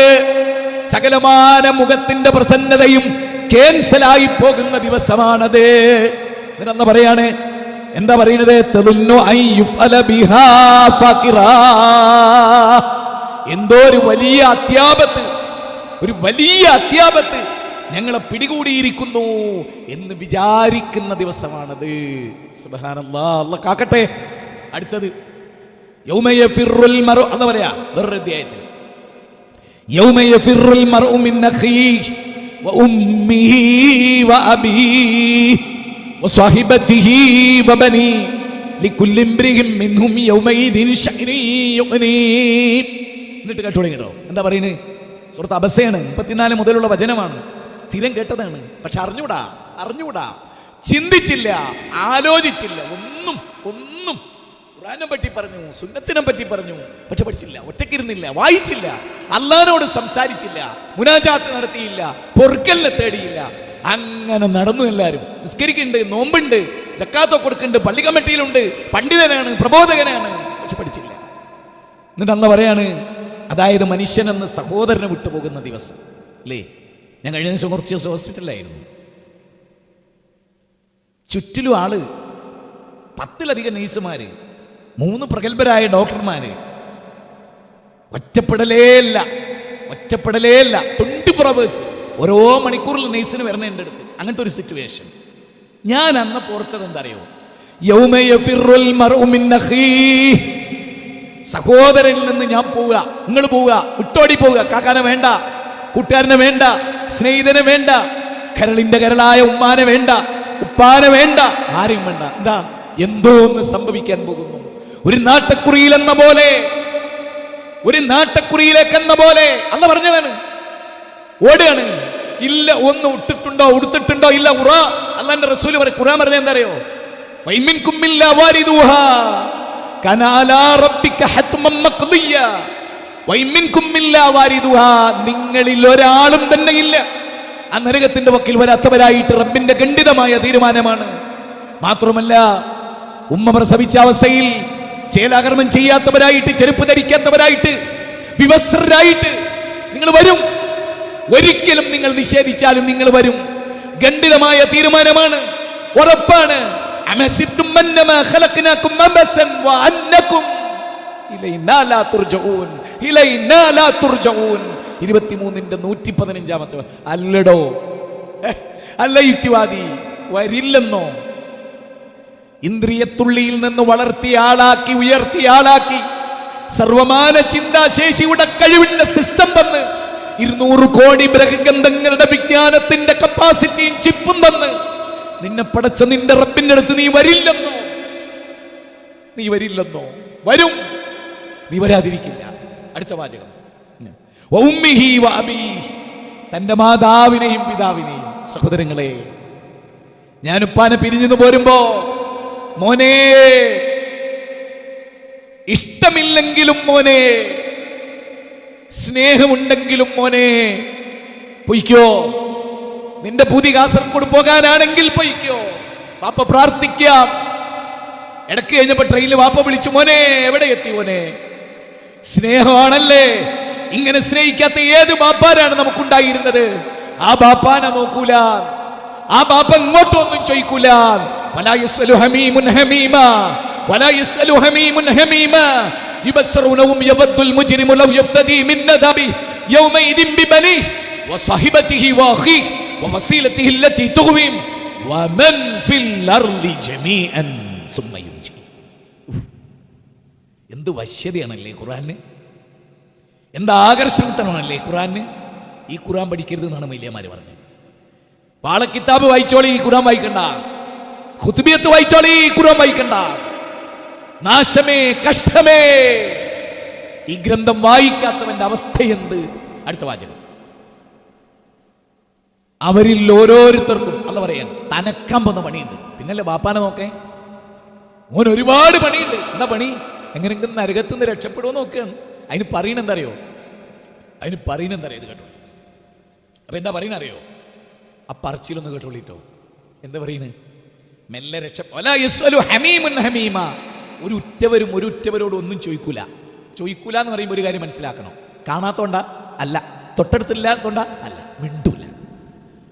സകലമാന മുഖത്തിന്റെ പ്രസന്നതയും ക്യാൻസലായി പോകുന്ന ദിവസമാണത്. എന്നിട്ട് പറയാണ്, എന്താ പറയുന്നത്? തദുന്നു അൻ യുഫഅല ബിഹാ ഫകിറാ. എന്തോ ഒരു വലിയ അത്യാപത്ത്, ഒരു വലിയ അത്യാപത്ത് ഞങ്ങളെ പിടികൂടിയിരിക്കുന്നു എന്ന് വിചാരിക്കുന്ന ദിവസമാണത്. സുബ്ഹാനല്ലാഹ്, അല്ലാഹ് കാക്കട്ടെ. അടുത്തത് യൗമ യഫിറുൽ മർഉ, എന്താ പറയാ വേറൊരു അധ്യായത്തിൽ, യൗമ യഫിറുൽ മർഉ മിൻ അഖീഹി വഉമ്മിഹി വഅബീഹി വസ്വഹിബതിഹി വബനി ലികുല്ലി ഇംറിഇൻ മിൻഹും യൗമഇദിൻ ശഅനി യുഗ്നി. എന്നിട്ട് കേട്ടോളി കേട്ടോ, എന്താ പറയുന്നത്? സൂറത്ത് അബസയാണ്, 34 മുതലുള്ള വചനമാണ്. സ്ഥിരം കേട്ടതാണ്, പക്ഷെ അറിഞ്ഞൂടാ, ചിന്തിച്ചില്ല, ആലോചിച്ചില്ല, ഒന്നും ഖുർആനെ പറ്റി പറഞ്ഞു, സുന്നത്തിനെ പറ്റി പറഞ്ഞു, പക്ഷെ പഠിച്ചില്ല, ഒറ്റക്കിരുന്നില്ല, വായിച്ചില്ല, അല്ലാഹുവിനോട് സംസാരിച്ചില്ല, മുനാജാത്ത് നടത്തിയില്ല, പൊറുക്കലിനെ തേടിയില്ല. അങ്ങനെ നടന്നു. എല്ലാവരും നിസ്കരിക്കുന്നുണ്ട്, നോമ്പുണ്ട്, സക്കാത്ത് കൊടുക്കുന്നുണ്ട്, പള്ളി കമ്മിറ്റിയിലുണ്ട്, പണ്ഡിതനാണ്, പ്രബോധകനാണ്, പക്ഷെ പഠിച്ചില്ല. എന്നിട്ട് അല്ലാഹ് പറയാണ്, അതായത് മനുഷ്യനെന്ന് സഹോദരനെ വിട്ടുപോകുന്ന ദിവസം അല്ലേ? ഞാൻ കഴിഞ്ഞ ദിവസം കുറച്ച് ദിവസം ഹോസ്പിറ്റലിലായിരുന്നു. ചുറ്റിലും ആള്, 10-ലധികം നഴ്സുമാര്, 3 പ്രഗത്ഭരായ ഡോക്ടർമാര്. ഒറ്റപ്പെടലേ ഇല്ല. 24 hours ഓരോ മണിക്കൂറിൽ നഴ്സിന് വരണ എൻ്റെ അടുത്ത്. അങ്ങനത്തെ ഒരു സിറ്റുവേഷൻ. ഞാൻ അന്ന് പുറത്തത് എന്താ അറിയോ? യൗമ യഫിറുൽ മർഉ മിൻ അഖീഹി. സഹോദരനിൽ നിന്ന് ഞാൻ പോവുക, നിങ്ങൾ പോവുക, വിട്ടോടി പോവുക. കാക്കാനെ വേണ്ട, കൂട്ടുകാരനെ വേണ്ട, സ്നേഹിതനെ വേണ്ട, കരളിന്റെ കരളായ ഉമ്മാനെ വേണ്ട, ഉപ്പാനെ വേണ്ട, ആരെയും വേണ്ട. എന്താ? എന്തോ ഒന്ന് സംഭവിക്കാൻ പോകുന്നു. ഒരു നാട്ടക്കുറിയിലെന്ന പോലെ, ഒരു നാട്ടക്കുറിയിലേക്ക് എന്ന പോലെ അന്ന് പറഞ്ഞതാണ്. ഓടുകയാണ്. ഇല്ല, ഒന്ന് ഇട്ടിട്ടുണ്ടോ, ഉടുത്തിട്ടുണ്ടോ? ഇല്ല. അല്ലാഹുവിന്റെ റസൂൽ ഖുർആൻ പറഞ്ഞ എന്താ അറിയോ? വൈമിൻകും മില്ലാ വാരിദുഹാ കന അലാ റബ്ബിക ഹത്മൻ മഖ്ദിയ. വൈമിൻകും മില്ലാ വാരിദുഹാ, നിങ്ങളിൽ ഒരാളും തന്നെ ഇല്ല ആ നരകത്തിന്റെ വക്കിൽ വരാത്തവരായിട്ട് റബ്ബിന്റെ ഖണ്ഡിതമായ തീരുമാനമാണ്. മാത്രമല്ല, ഉമ്മ പ്രസവിച്ച അവസ്ഥയിൽ ചേലാകർമ്മം ചെയ്യാത്തവരായിട്ട്, ചെരുപ്പ് ധരിക്കാത്തവരായിട്ട്, വിവസ്ത്രരായിട്ട് നിങ്ങൾ വരും. ഒരിക്കലും നിങ്ങൾ നിഷേധിച്ചാലും നിങ്ങൾ വരും. ഖണ്ഡിതമായ തീരുമാനമാണ്, ഉറപ്പാണ്. 23-115 അല്ലടോ, അല്ല യുക്തിവാദി, വരില്ലെന്നോ? ഇന്ദ്രിയത്തുള്ളിയിൽ നിന്ന് വളർത്തിയ ആളാക്കി, ഉയർത്തിയ ആളാക്കി, സർവമാന ചിന്താശേഷിയുടെ കഴിവിന്റെ സിസ്റ്റം തന്ന് 200 കോടി ഗ്രഹഗന്ധങ്ങളുടെ വിജ്ഞാനത്തിന്റെ കപ്പാസിറ്റിയും ചിപ്പും തന്ന് നിന്നെ പടച്ച നിന്റെ റബ്ബിന്റെ അടുത്ത് നീ വരില്ലെന്നോ? നീ വരില്ലെന്നോ? വരും. നീ വരാതിരിക്കില്ല. അടുത്ത വാചകം, തന്റെ മാതാവിനെയും പിതാവിനെയും. സഹോദരങ്ങളെ, ഞാൻ ഉപ്പാനെ പിരിഞ്ഞു പോരുമ്പോ, മോനെ ഇഷ്ടമില്ലെങ്കിലും മോനെ, സ്നേഹമുണ്ടെങ്കിലും മോനെ പൊയ്ക്കോ. നിന്റെ പുതിയ കാസർഗോഡ് പോകാനാണെങ്കിൽ പൊയ്ക്കോ. വാപ്പ പ്രാർത്ഥിക്കാം. ഇടയ്ക്ക് കഴിഞ്ഞപ്പോ ട്രെയിനിൽ വാപ്പ വിളിച്ചു, മോനെ എവിടെ എത്തി മോനെ? സ്നേഹമാണല്ലേ. ഇങ്ങനെ സ്നേഹിക്കാത്ത ഏത് ബാപ്പാരാണ് നമുക്കുണ്ടായിരുന്നത്? ആ ബാപ്പാനെ നോക്കൂല, ആ ബാപ്പ ഇങ്ങോട്ടൊന്നും ചോദിക്കൂല. വലാ യസ്അലു ഹമീമുൻ ഹമീമ, വലാ യസ്അലു ഹമീമുൻ ഹമീമ. യുബസ്സറൂനഹും യവദ്ദുൽ മുജ്രിമു ലൗ യഫ്തദി മിൻ നദബി യൗമഇദിൻ ബിബനിഹി വസഹിബതിഹി വഅഖിഹി വവസീലതിഹി അല്ലതി തുഗ്വിം വമൻ ഫിൽ അർളി ജമീഅൻ സുമ്മ യുൻജി. എന്ത് വശ്യതയാണല്ലേ ഖുർആന്! എന്താ ആകർഷണത്തനമാണല്ലേ ഖുർആന്! ഈ ഖുർആൻ പഠിക്കരുത് എന്നാണ് മൗലവിമാര് പറഞ്ഞത്. പാളക്കിതാബ് വായിച്ചോളി, ഈ ഖുർആൻ വായിക്കണ്ട. ഖുത്ബിയത്ത് വായിച്ചോളി, ഈ ഖുർആൻ വായിക്കണ്ട. നാശമേ, കഷ്ടമേ ഈ ഗ്രന്ഥം വായിക്കാത്തവന്റെ അവസ്ഥ എന്ത്? അടുത്ത വാചകം, അവരിൽ ഓരോരുത്തർക്കും അല്ല പറയാൻ തനക്കാൻ പോകുന്ന പണിയുണ്ട്. പിന്നല്ലേ ബാപ്പാനെ നോക്കേ, മോൻ ഒരുപാട് പണിയുണ്ട്. എന്താ പണി? എങ്ങനെങ്കിലും നരകത്തു നിന്ന് രക്ഷപ്പെടുമോ നോക്കുകയാണ്. അതിന് പറയണെന്തറിയോ? ഇത് കേട്ടോ. അപ്പൊ എന്താ പറയണറിയോ? ആ പറച്ചിലൊന്ന് കേട്ടോളിട്ടോ. എന്താ പറയുന്നത്? മെല്ലെ ഹമീമ. ഒരു ഉറ്റവരോട് ഒന്നും ചോദിക്കൂല എന്ന് പറയുമ്പോൾ ഒരു കാര്യം മനസ്സിലാക്കണം. കാണാത്തോണ്ടാ അല്ല, തൊട്ടടുത്തില്ലാത്തോണ്ടാ അല്ല, മിണ്ടൂല.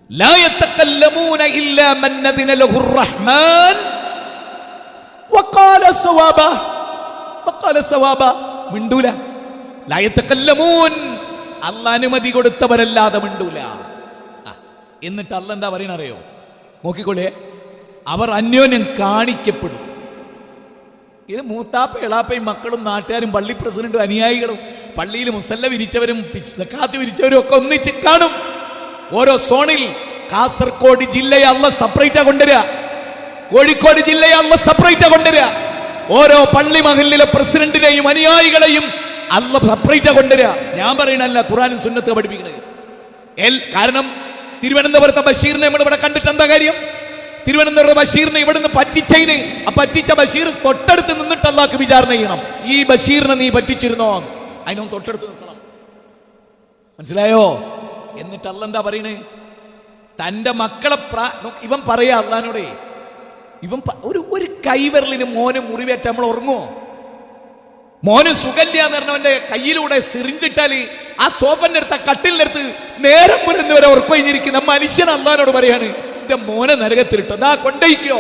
ലാ യതകല്ലമൂന ഇല്ലാ മൻ നദിന ലഹുർ റഹ്മാൻ വഖാല സവാബ. മിണ്ടൂല. ലാ യതകല്ലമൂൻ, അല്ലാഹ് അനുമതി കൊടുത്തവരല്ലാതെ മിണ്ടൂല. എന്നിട്ട് അല്ലാഹ് എന്താ പറയണറിയോ? നോക്കിക്കോളേ, അവർ അന്യോന്യം കാണിക്കപ്പെടും. ഇത് മൂത്താപ്പ എളാപ്പയും മക്കളും നാട്ടുകാരും പള്ളി പ്രസിഡന്റും അനുയായികളും പള്ളിയിൽ മുസല്ല വിരിച്ചവരും സക്കാത്ത് വിരിച്ചവരും ഒക്കെ ഒന്നിച്ച് കാണും. ഓരോ സോണിൽ കാസർഗോഡ് ജില്ലയെ അല്ലാഹ് സെപ്പറേറ്റാ കൊണ്ടുവരിക, കോഴിക്കോട് ജില്ലയെ അല്ലാഹ് സെപ്പറേറ്റാ കൊണ്ടുവരിക. ഓരോ പള്ളി മഹല്ലിലെ പ്രസിഡന്റിനെയും അനുയായികളെയും അല്ലാഹ് സെപ്പറേറ്റാ കൊണ്ടുവരിക. ഞാൻ പറയണല്ല, ഖുർആനും സുന്നത്ത് പഠിപ്പിക്കുന്നത്. കാരണം തിരുവനന്തപുരത്തെ ബഷീറിനെ നമ്മൾ ഇവിടെ കണ്ടിട്ട് എന്താ കാര്യം? തിരുവനന്തപുരത്തെ ബഷീറിനെ ഇവിടുന്ന് പറ്റിച്ചതിന് ആ പറ്റിച്ച ബഷീർ തൊട്ടടുത്ത് നിന്നിട്ട് അല്ലാഹ്ക്ക് വിചാരണ ചെയ്യണം. ഈ ബഷീറിനെ നീ പറ്റിച്ചിരുന്നോ? അതിനൊന്നും തൊട്ടടുത്ത് നിൽക്കണം. മനസ്സിലായോ? എന്നിട്ട് അല്ലാഹ് എന്താ പറയണേ? തന്റെ മക്കളെ ഇവൻ പറയാ അല്ലാഹ്നോടെ, ഇവൻ ഒരു കൈവിരലിന് മോന് മുറിവേറ്റ നമ്മൾ ഉറങ്ങുമോ? മോന് സുഗന്യ എന്ന് പറഞ്ഞവന്റെ കയ്യിലൂടെ സിറിഞ്ചിട്ടാല് ആ സോഫന്റെ അടുത്ത്, ആ കട്ടിലിനടുത്ത് നേരം മുരുന്നവരെ ഉറക്കൊഴിഞ്ഞിരിക്കുന്ന മനുഷ്യൻ അല്ലാഹ്നോട് പറയാണ്, എന്റെ മോനെ നരകത്തിലിട്ടോ, അതാ കൊണ്ടയിക്കോ.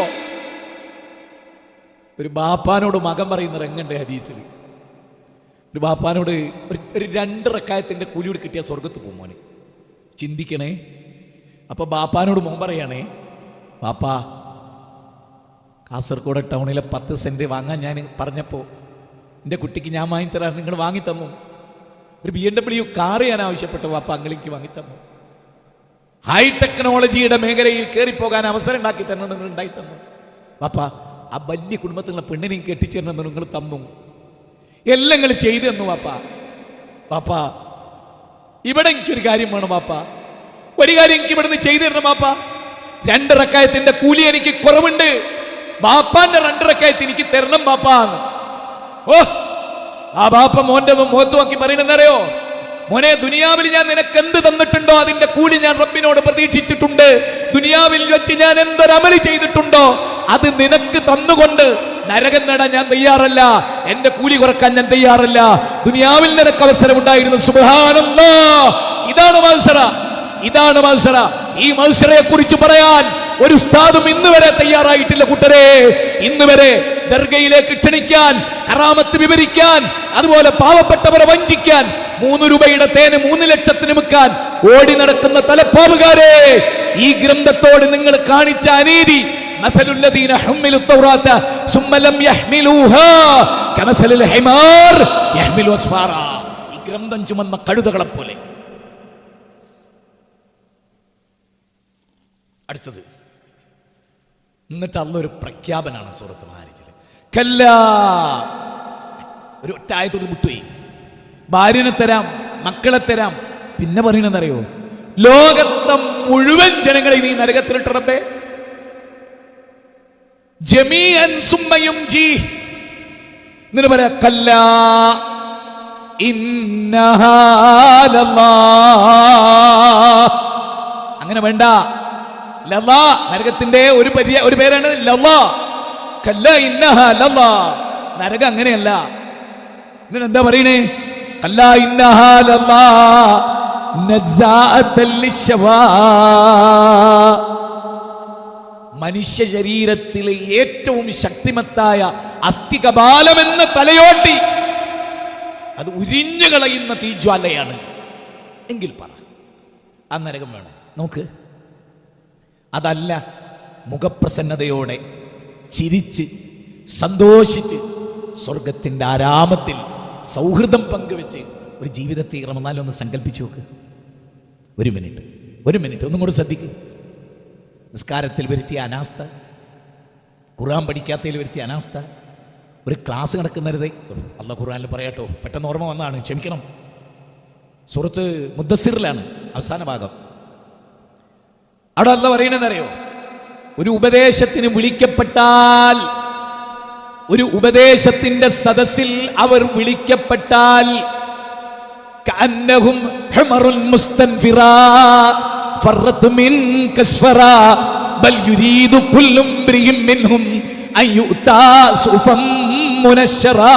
ഒരു ബാപ്പാനോട് മകൻ പറയുന്ന രംഗണ്ട് ഹദീസിൽ. ഒരു ബാപ്പാനോട് ഒരു 2 റക്അത്തിന്റെ കൂലിയോട് കിട്ടിയ സ്വർഗത്ത് പോകും മോനെ. ചിന്തിക്കണേ. അപ്പൊ ബാപ്പാനോട് മോൻ പറയാണേ, ബാപ്പാ കാസർഗോഡ് ടൗണിലെ 10 സെന്റ് വാങ്ങാൻ ഞാൻ പറഞ്ഞപ്പോൾ എൻ്റെ കുട്ടിക്ക് ഞാൻ വാങ്ങിത്തരാൻ നിങ്ങൾ വാങ്ങിത്തന്നു. ഒരു BMW കാറ് ഞാൻ ആവശ്യപ്പെട്ടു, വാപ്പ അങ്ങളിക്ക് വാങ്ങിത്തന്നു. ഹൈ ടെക്നോളജിയുടെ മേഖലയിൽ കയറിപ്പോകാൻ അവസരം ഉണ്ടാക്കി തരണം നിങ്ങൾ ഉണ്ടായി തന്നു. വാപ്പ ആ വലിയ കുടുംബത്തിലുള്ള പെണ്ണിനെയും കെട്ടിച്ചേരണം നിങ്ങൾ തന്നു. എല്ലാം നിങ്ങൾ ചെയ്തു തന്നു വാപ്പ. വാപ്പ ഇവിടെ എനിക്കൊരു കാര്യം വേണം വാപ്പ, ഒരു കാര്യം എനിക്ക് ഇവിടുന്ന് ചെയ്തു തരണം വാപ്പ. 2 റക്അത്തിന്റെ കൂലി എനിക്ക് കുറവുണ്ട്, ബാപ്പാന്റെ 2 റക്അത്ത് എനിക്ക് തരണം ബാപ്പാന്ന്. ഓ, ആ ബാപ്പ മോന്റെ മുഖത്ത് നോക്കി പറയണെന്നറിയോ? മോനെ, ദുനിയാവിൽ ഞാൻ നിനക്ക് എന്ത് തന്നിട്ടുണ്ടോ അതിന്റെ കൂലി ഞാൻ റബ്ബിനോട് പ്രതീക്ഷിച്ചിട്ടുണ്ട്. ദുനിയാവിൽ വെച്ച് ഞാൻ എന്തൊരമല് ചെയ്തിട്ടുണ്ടോ അത് നിനക്ക് തന്നുകൊണ്ട് നരകം നേടാൻ ഞാൻ തയ്യാറല്ല, എന്റെ കൂലി കുറക്കാൻ ഞാൻ തയ്യാറല്ല. ദുനിയാവിൽ നിനക്ക് അവസരം ഉണ്ടായിരുന്നു. സുബ്ഹാനല്ലാഹ്. ഇതാണ് മത്സര, ഇതാണ് മത്സര. ഈ മത്സരയെ കുറിച്ച് പറയാൻ ഒരു ഉസ്താദും ഇന്ന് വരെ തയ്യാറായിട്ടില്ല കൂട്ടരെ. ഇന്ന് വരെ ദർഗയിലേക്ക് ക്ഷണിക്കാൻ, കറാമത്ത് വിവരിക്കാൻ, അതുപോലെ പാവപ്പെട്ടവരെ വഞ്ചിക്കാൻ, 3 രൂപയുടെ തേന് 3 ലക്ഷത്തിന് വിൽക്കാൻ ഓടി നടക്കുന്ന തലപ്പാവുകാരെ, ഈ ഗ്രന്ഥത്തോട് നിങ്ങൾ കാണിച്ച അനീതി. മസലുല്ലദീന ഹുമ്മിലു തൗറാത്ത സുമ്മ ലം യഹ്മിലൂഹാ കമസലിൽ ഹിമാർ യഹ്മിലു അസ്ഫാറ. ഈ ഗ്രന്ഥം ചുമന്ന കഴുതകളെ പോലെ. അടുത്തത്, എന്നിട്ട് അള്ളൊരു പ്രഖ്യാപനാണ് സൂറത്ത് മാരിജില്. കല്ലാ, ഒരു ഒറ്റ ആയത്തോട് വിട്ടുപോയി. ഭാര്യനെ തരാം, മക്കളെ തരാം. പിന്നെ പറയണെന്നറിയോ? ലോകത്തെ മുഴുവൻ ജനങ്ങളെ നീ നരകത്തിലിട്ട് റബ്ബേ. ജമീഅൻ സുമ്മയും ജി. എന്നിട്ട് പറയാ കല്ലാ ഇന്നഹാ ലല്ലാഹ്. അങ്ങനെ വേണ്ട. ലല്ലാ, നരകത്തിന്റെ ഒരു പേരാണ് ലല്ലാ. കല്ലാ ഇന്നഹാ ലല്ലാഹ്. നരകം അങ്ങനെയല്ല. എന്നിട്ട് എന്താ പറയണേ? കല്ലാ ഇന്നഹാ ലല്ലാഹ് നസ്സാഅത്തൽ ലിശ്ശവാ. മനുഷ്യ ശരീരത്തിലെ ഏറ്റവും ശക്തിമത്തായ അസ്ഥികപാലമെന്ന തലയോട്ടി അത് ഉരിഞ്ഞു കളയുന്ന തീജ്വാലയാണ്. എങ്കിൽ പറ, ആ നരകം വേണം നോക്ക്. അതല്ല, മുഖപ്രസന്നതയോടെ ചിരിച്ച് സന്തോഷിച്ച് സ്വർഗത്തിൻ്റെ ആരാമത്തിൽ സൗഹൃദം പങ്കുവെച്ച് ഒരു ജീവിതത്തെ റമദാനിലൊന്ന് സങ്കല്പിച്ചു നോക്ക്. ഒരു മിനിറ്റ് ഒന്നും കൂടെ ശ്രദ്ധിക്കുക. നിസ്കാരത്തിൽ വരുത്തിയ അനാസ്ഥ, ഖുർആൻ പഠിക്കാത്തതിൽ വരുത്തിയ അനാസ്ഥ, ഒരു ക്ലാസ് നടക്കുന്നവരുതേ. അല്ലാഹു ഖുർആനിൽ പറയാട്ടോ, പെട്ടെന്ന് ഓർമ്മ വന്നതാണ്, ക്ഷമിക്കണം. സൂറത്ത് മുദ്ദസ്സിറിലാണ് അവസാന ഭാഗം. അവിടെ അല്ലാഹു പറയുന്നതെന്നറിയോ? ഒരു ഉപദേശത്തിന് വിളിക്കപ്പെട്ടാൽ, ഒരു ഉപദേശത്തിന്റെ സദസ്സിൽ അവർ വിളിക്കപ്പെട്ടാൽ കഅന്നഹും ഹുമറുൻ മുസ്തൻഫിറാ ഫറത് മിൻ കസ്ഫറാ ബൽ യുരീദു കുല്ലു ഇംറിഇൻ മിൻഹും അൻ യുഅതാ സുഫം മുനശ്ശറാ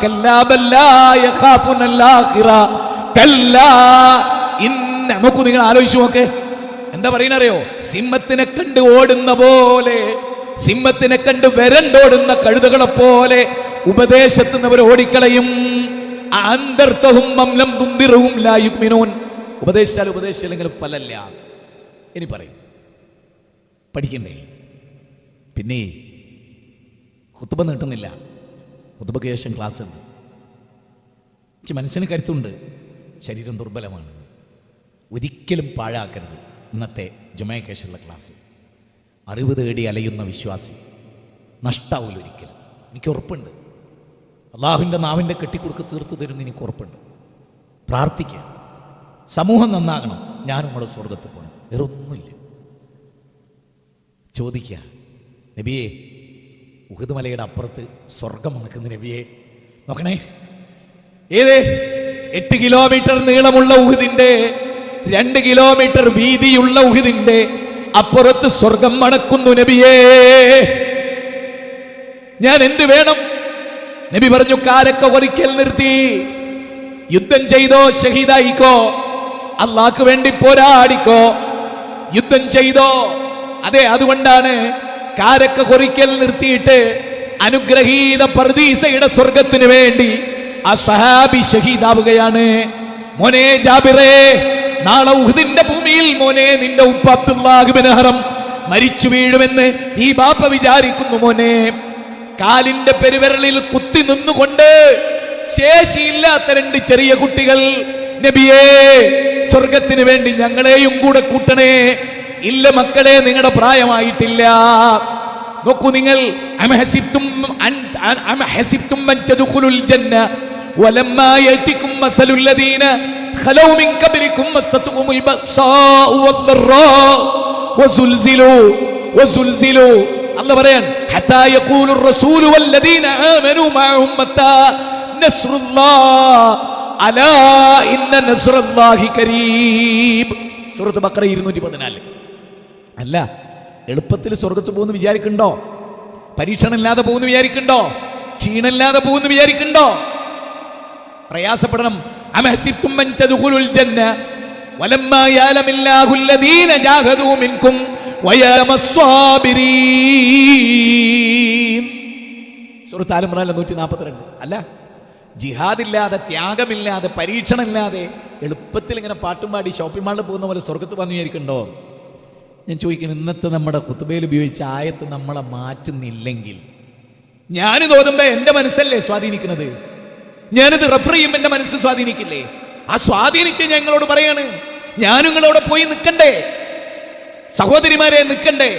കല്ലാ ബൽ ലാ യഖാഫുനൽ ആഖിറ കല്ലാ ഇന്ന. നോക്കൂ, നിങ്ങൾ ആലോചിച്ചു നോക്ക്. എന്താ പറയുന്നറിയോ? സിംഹത്തിനെ കണ്ട് ഓടുന്ന പോലെ, സിംഹത്തിനെ കണ്ട് വരണ്ടോടുന്ന കഴുതകളെ പോലെ ഉപദേശത്തുന്നവർ ഓടിക്കളയും. ഉപദേശിച്ചാലും ഫലല്ല. ഇനി പറയും, പഠിക്കണ്ടേ? പിന്നെ ഖുത്ബ നീട്ടുന്നില്ല, ഖുത്ബയ്ക്ക് ശേഷം ക്ലാസ് ഉണ്ട്. എനിക്ക് മനസ്സിന് കരുത്തുണ്ട്, ശരീരം ദുർബലമാണ്. ഒരിക്കലും പാഴാക്കരുത് ഇന്നത്തെ ജുമയ്ക്ക് ശേഷമുള്ള ക്ലാസ്. അറിവ് തേടി അലയുന്ന വിശ്വാസി നഷ്ടാവില്ല ഒരിക്കലും. എനിക്ക് ഉറപ്പുണ്ട്. അള്ളാഹുവിൻ്റെ നാവിൻ്റെ കെട്ടിക്കൊടുക്ക് തീർത്തു തരുമെന്ന് എനിക്ക് ഉറപ്പുണ്ട്. പ്രാർത്ഥിക്കുക, സമൂഹം നന്നാകണം, ഞാനും കൂടെ സ്വർഗത്തിൽ പോകണം. വേറെ ഒന്നുമില്ല. ചോദിക്കുക, നബിയെ, ഉഹദ് മലയുടെ അപ്പുറത്ത് സ്വർഗം മണക്കുന്ന നബിയെ നോക്കണേ. 8 കിലോമീറ്റർ നീളമുള്ള ഉഹദിന്റെ, 2 കിലോമീറ്റർ വീതിയുള്ള ഉഹദിന്റെ അപ്പുറത്ത് സ്വർഗം മണക്കുന്നു നബിയേ. ഞാൻ എന്ത് വേണം? നബി പറഞ്ഞു, കാരക്ക ഒരിക്കൽ നിർത്തി യുദ്ധം ചെയ്തോ, ഷഹീദായിക്കോ, അള്ളാഹ്ക്ക് വേണ്ടി പോരാടിക്കോ, യുദ്ധം ചെയ്തോ. അതെ, അതുകൊണ്ടാണ് കാരക്ക കൊറിക്കൽ നിർത്തിയിട്ട് അനുഗ്രഹീത പർദീസയുടെ സ്വർഗത്തിന് വേണ്ടി ആ സഹാബി ഷഹീദാവുകയാണ്. മോനെ ജാബിറേ, നാളെ ഉഹദിന്റെ ഭൂമിയിൽ മോനെ നിന്റെ ഉപ്പ അബ്ദുല്ലാഹ് ഇബ്നു ഹറം മരിച്ചു വീഴുമെന്ന് ഈ ബാപ്പ വിചാരിക്കുന്നു. മോനെ, കാലിന്റെ പെരുവിരലിൽ കുത്തി നിന്നുകൊണ്ട് ശേഷിയില്ലാത്ത 2 ചെറിയ കുട്ടികൾ, നബിയേ സ്വർഗത്തിന് വേണ്ടി ഞങ്ങളെയും കൂടെ കൂട്ടണേ. ഇല്ല മക്കളെ, നിങ്ങളുടെ പ്രായമായിട്ടില്ല. നോക്കൂ നിങ്ങൾ, അംഹസിബ്തും അൻ തദ്ഖുലുൽ ജന്ന വലമ്മാ യഅതികും മസലുൽ ലദീന ഖലൗ മിൻ ഖബ്ലികും മസ്സതുഹുൽ ബഅ്സാഉ വദ്ദറാ വസുൽസിലു. അല്ലാഹു പറയാൻ, ഹത്താ യഖൂലുർ റസൂലു വല്ലദീന ആമനൂ മഅഹു മത്താ നസ്റുല്ലാഹ് അലാ ഇന്ന നസ്റല്ലാഹി കരീബ്. സൂറത്ത് ബഖറ 214. അല്ല, എളുപ്പത്തിൽ സ്വർഗത്ത് പോകുന്നു വിചാരിക്കണ്ടോ? പരീക്ഷണമില്ലാതെ പോകുന്നു വിചാരിക്കണ്ടോ? ക്ഷീണമില്ലാതെ പോകുന്നു വിചാരിക്കണ്ടോ? പ്രയാസപ്പെടണം. അമഹസിബ്തും അൻ തദ്ഖുലുൽ ജന്ന വലമ്മാ യഅലമില്ലാഹു അല്ലദീന ജാഹദൂ മിൻകും വയഅലമസ് സ്വാബിരീൻ. സൂറത്ത് ആൽ ഇംറാൻ 142. അല്ല, ജിഹാദില്ലാതെ, ത്യാഗമില്ലാതെ, പരീക്ഷണമില്ലാതെ എളുപ്പത്തിൽ ഇങ്ങനെ പാട്ടും പാടി ഷോപ്പിംഗ് മാളിൽ പോകുന്ന പോലെ സ്വർഗത്ത് വന്നു വിചാരിക്കണ്ടോ? ഞാൻ ചോദിക്കണം, ഇന്നത്തെ നമ്മുടെ ഖുത്ബയിൽ ഉപയോഗിച്ച ആയത്ത് നമ്മളെ മാറ്റുന്നില്ലെങ്കിൽ, ഞാനിത് ഓതുമ്പോൾ എൻ്റെ മനസ്സല്ലേ സ്വാധീനിക്കുന്നത്? ഞാനിത് റെഫർ ചെയ്യുമ്പോൾ എൻ്റെ മനസ്സ് സ്വാധീനിക്കില്ലേ? ആ സ്വാധീനിച്ച് ഞങ്ങളോട് പറയാണ്, ഞാനും നിങ്ങളോട് പോയി നിൽക്കണ്ടേ? സഹോദരിമാരെ, നിൽക്കണ്ടേ?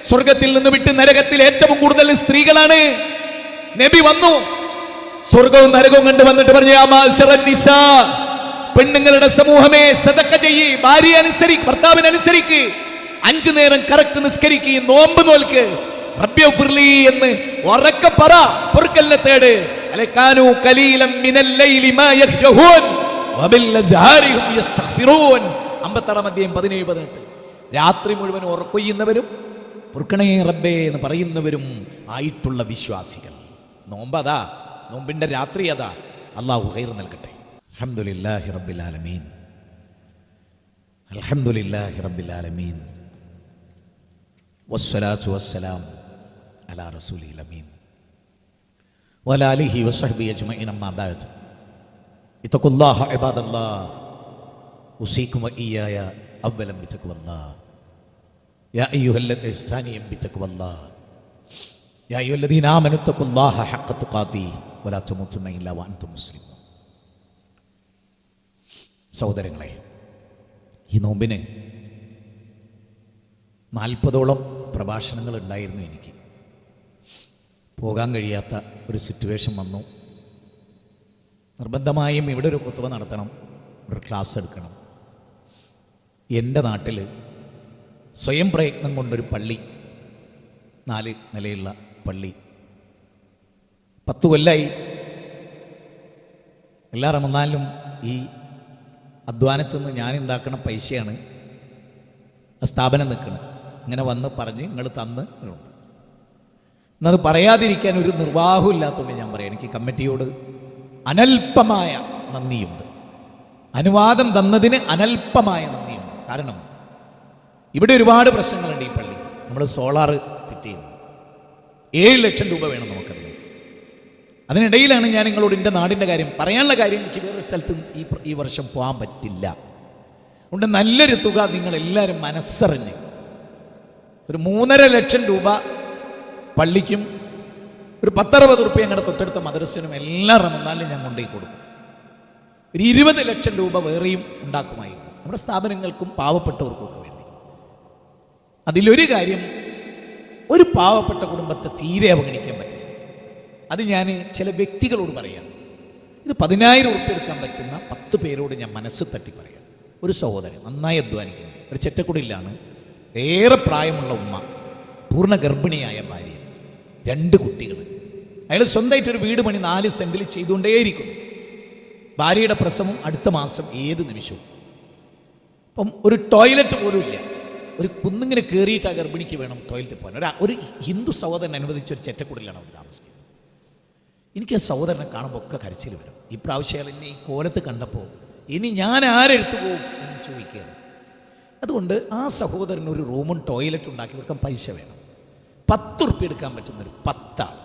സ്വർഗത്തിൽ നിന്ന് വിട്ട് നരകത്തിൽ ഏറ്റവും കൂടുതൽ സ്ത്രീകളാണ്. നബി വന്നു, സ്വർഗവും നരകവും കണ്ടു വന്നിട്ട് പറഞ്ഞു, യാ മാശറൻ നിസാ, പെണ്ണുങ്ങളുടെ സമൂഹമേ, സദഖ ചെയ്യ്, ഭാര്യയെ അനുസരിക്ക്, ഭർത്താവിനെ അനുസരിക്ക്, 5 നേരം കറക്റ്റ് നിസ്കരിക്ക്, നോമ്പ് നോൽക്ക്, റബ്ബിഗ്ഫിർലി എന്ന് ഉറക്കെ പറ, പൊറുക്കലിനെ തേട്. അലകാനു ഖലീലൻ മിനൽ ലൈലി മാ യഹ്ജഹൂൻ വബിൽ അസ്ഹാരിഹും യസ്തഗ്ഫിറൂൻ. 56 അധ്യായം 17-18. രാത്രി മുഴുവൻ ഉറക്കൊയ്യുന്നവരും പൊറുക്കണേ റബ്ബേ എന്ന് പറയുന്നവരും ആയിട്ടുള്ള വിശ്വാസികൾ. നോമ്പതാ, നോമ്പിന്റെ രാത്രി അതാ. അല്ലാഹു ഖൈർ നൽകട്ടെ. അൽഹംദുലില്ലാഹി റബ്ബിൽ ആലമീൻ, അൽഹംദുലില്ലാഹി റബ്ബിൽ ആലമീൻ, വസ്സലാത്തു വസ്സലാം അലാ റസൂലിൽ അമീൻ വഅലാ ആലിഹി വസ്സഹ്ബിഹി അജ്മഈൻ. അമ്മാ ബഅദ്. ഇത്തഖുല്ലാഹ ഇബാദല്ലാഹ്, ഉസീകും വഇയ്യായ അവ്വലൻ ബിതഖ്വല്ലാഹ്. യാ അയ്യുഹല്ലദീന ഇസ്താനിയം ബിതഖ്വല്ലാഹ്. യാ അയ്യുഹല്ലദീന ആമനു ഇത്തഖുല്ലാഹ ഹഖ്ക തുഖാതിഹി വലാ തമൂതുന്ന ഇല്ലാ വഅൻതും മുസ്ലിമൂൻ. സഹോദരങ്ങളെ, ഈ നോമ്പിന് 40ഓളം പ്രഭാഷണങ്ങൾ ഉണ്ടായിരുന്നു. എനിക്ക് പോകാൻ കഴിയാത്ത ഒരു സിറ്റുവേഷൻ വന്നു. നിർബന്ധമായും ഇവിടെ ഒരു ഖുത്ബ നടത്തണം, ഒരു ക്ലാസ് എടുക്കണം. എൻ്റെ നാട്ടിൽ സ്വയം പ്രയത്നം കൊണ്ടൊരു പള്ളി, 4 നിലയുള്ള പള്ളി 10 കൊല്ലമായി. എല്ലാ റമദാനിലും ഈ അധ്വാനത്തിൽ നിന്ന് ഞാൻ ഉണ്ടാക്കുന്ന പൈസയാണ് ആ സ്ഥാപനം നിൽക്കുന്നത്. ഇങ്ങനെ വന്ന് പറഞ്ഞ് നിങ്ങൾ തന്ന് ഉണ്ട്. എന്നത് പറയാതിരിക്കാൻ ഒരു നിർവാഹവും ഇല്ലാത്തതുകൊണ്ട് ഞാൻ പറയാം, എനിക്ക് കമ്മിറ്റിയോട് അനൽപമായ നന്ദിയുണ്ട്. അനുവാദം തന്നതിന് അനൽപമായ നന്ദിയുണ്ട്. കാരണം ഇവിടെ ഒരുപാട് പ്രശ്നങ്ങളുണ്ട്. ഈ പള്ളി നമ്മൾ സോളാർ ഫിറ്റ് ചെയ്യുന്നു, 7 ലക്ഷം രൂപ വേണം നമുക്കതിന്. അതിനിടയിലാണ് ഞാൻ നിങ്ങളോട് എൻ്റെ നാടിൻ്റെ കാര്യം പറയാനുള്ള കാര്യം. എനിക്ക് വേറൊരു സ്ഥലത്ത് ഈ വർഷം പോകാൻ പറ്റില്ല. അതുകൊണ്ട് നല്ലൊരു തുക നിങ്ങളെല്ലാവരും മനസ്സറിഞ്ഞ് ഒരു 3.5 ലക്ഷം രൂപ പള്ളിക്കും ഒരു 10-60 റുപ്യ ഞങ്ങളുടെ തൊട്ടടുത്ത മദ്രസിനും എല്ലാ റമദാനിലും ഞാൻ കൊണ്ടുപോയി കൊടുക്കും. ഒരു 20 ലക്ഷം രൂപ വേറെയും ഉണ്ടാക്കുമായിരുന്നു നമ്മുടെ സ്ഥാപനങ്ങൾക്കും പാവപ്പെട്ടവർക്കും ഒക്കെ വേണ്ടി. അതിലൊരു കാര്യം, ഒരു പാവപ്പെട്ട കുടുംബത്തെ തീരെ അവഗണിക്കാൻ പറ്റില്ല. അത് ഞാൻ ചില വ്യക്തികളോട് പറയാണ്. ഇത് 10,000 റുപ്യ എടുക്കാൻ പറ്റുന്ന 10 പേരോട് ഞാൻ മനസ്സ് തട്ടി പറയാം. ഒരു സഹോദരൻ നന്നായി അധ്വാനിക്കുന്നു, ഒരു ചെറ്റക്കുടിലാണ്, ഏറെ പ്രായമുള്ള ഉമ്മ, പൂർണ്ണ ഗർഭിണിയായ ഭാര്യ, 2 കുട്ടികൾ. അയാൾ സ്വന്തമായിട്ടൊരു വീട് പണി 4 സെന്റിൽ ചെയ്തുകൊണ്ടേയിരിക്കുന്നു. ഭാര്യയുടെ പ്രസവം അടുത്ത മാസം ഏത് നിമിഷവും. അപ്പം ഒരു ടോയ്ലറ്റ് പോലും ഇല്ല. ഒരു കുന്നിങ്ങനെ കയറിയിട്ട് ആ ഗർഭിണിക്ക് വേണം ടോയ്ലറ്റിൽ പോകാൻ. ഒരു ഹിന്ദു സഹോദരൻ അനുവദിച്ച ഒരു ചെറ്റക്കുടിലാണ് അവർ താമസിക്കുന്നത്. എനിക്ക് ആ സഹോദരനെ കാണുമ്പോൾ ഒക്കെ കരച്ചിൽ വരും. ഈ പ്രാവശ്യം എന്നെ ഈ കോലത്ത് കണ്ടപ്പോൾ ഇനി ഞാൻ ആരെടുത്തു പോകും എന്ന് ചോദിക്കുകയാണ്. അതുകൊണ്ട് ആ സഹോദരന് ഒരു റൂമും ടോയ്ലറ്റ് ഉണ്ടാക്കി കൊടുക്കാൻ പൈസ വേണം. 10 റുപ്യ എടുക്കാൻ പറ്റുന്നൊരു 10 ആൾ,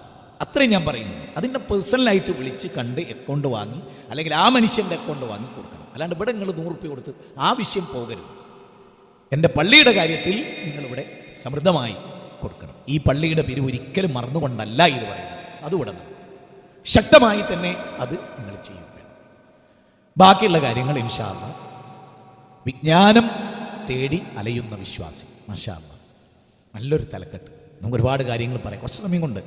അത്രയും ഞാൻ പറയുന്നു. അതിൻ്റെ പേഴ്സണലായിട്ട് വിളിച്ച് കണ്ട് അക്കൗണ്ട് വാങ്ങി, അല്ലെങ്കിൽ ആ മനുഷ്യൻ്റെ അക്കൗണ്ട് വാങ്ങി കൊടുക്കണം. അല്ലാണ്ട് ഇവിടെ നിങ്ങൾ 100 റുപ്യ കൊടുത്ത് ആ വിഷയം പോകരുത്. എൻ്റെ പള്ളിയുടെ കാര്യത്തിൽ നിങ്ങളിവിടെ സമൃദ്ധമായി കൊടുക്കണം. ഈ പള്ളിയുടെ പിരിവ് ഒരിക്കലും മറന്നുകൊണ്ടല്ല ഇത് പറയുന്നത്. അതുകൂടെ നടക്കും. ശക്തമായി തന്നെ അത് നിങ്ങൾ ചെയ്യും. ബാക്കിയുള്ള കാര്യങ്ങൾ ഇൻഷാ അല്ലാഹ് വിജ്ഞാനം തേടി അലയുന്ന വിശ്വാസി, മാഷാ അല്ലാഹ് നല്ലൊരു തലക്കെട്ട്. നമുക്ക് ഒരുപാട് കാര്യങ്ങൾ പറയാം, കുറച്ച് സമയം കൊണ്ട്.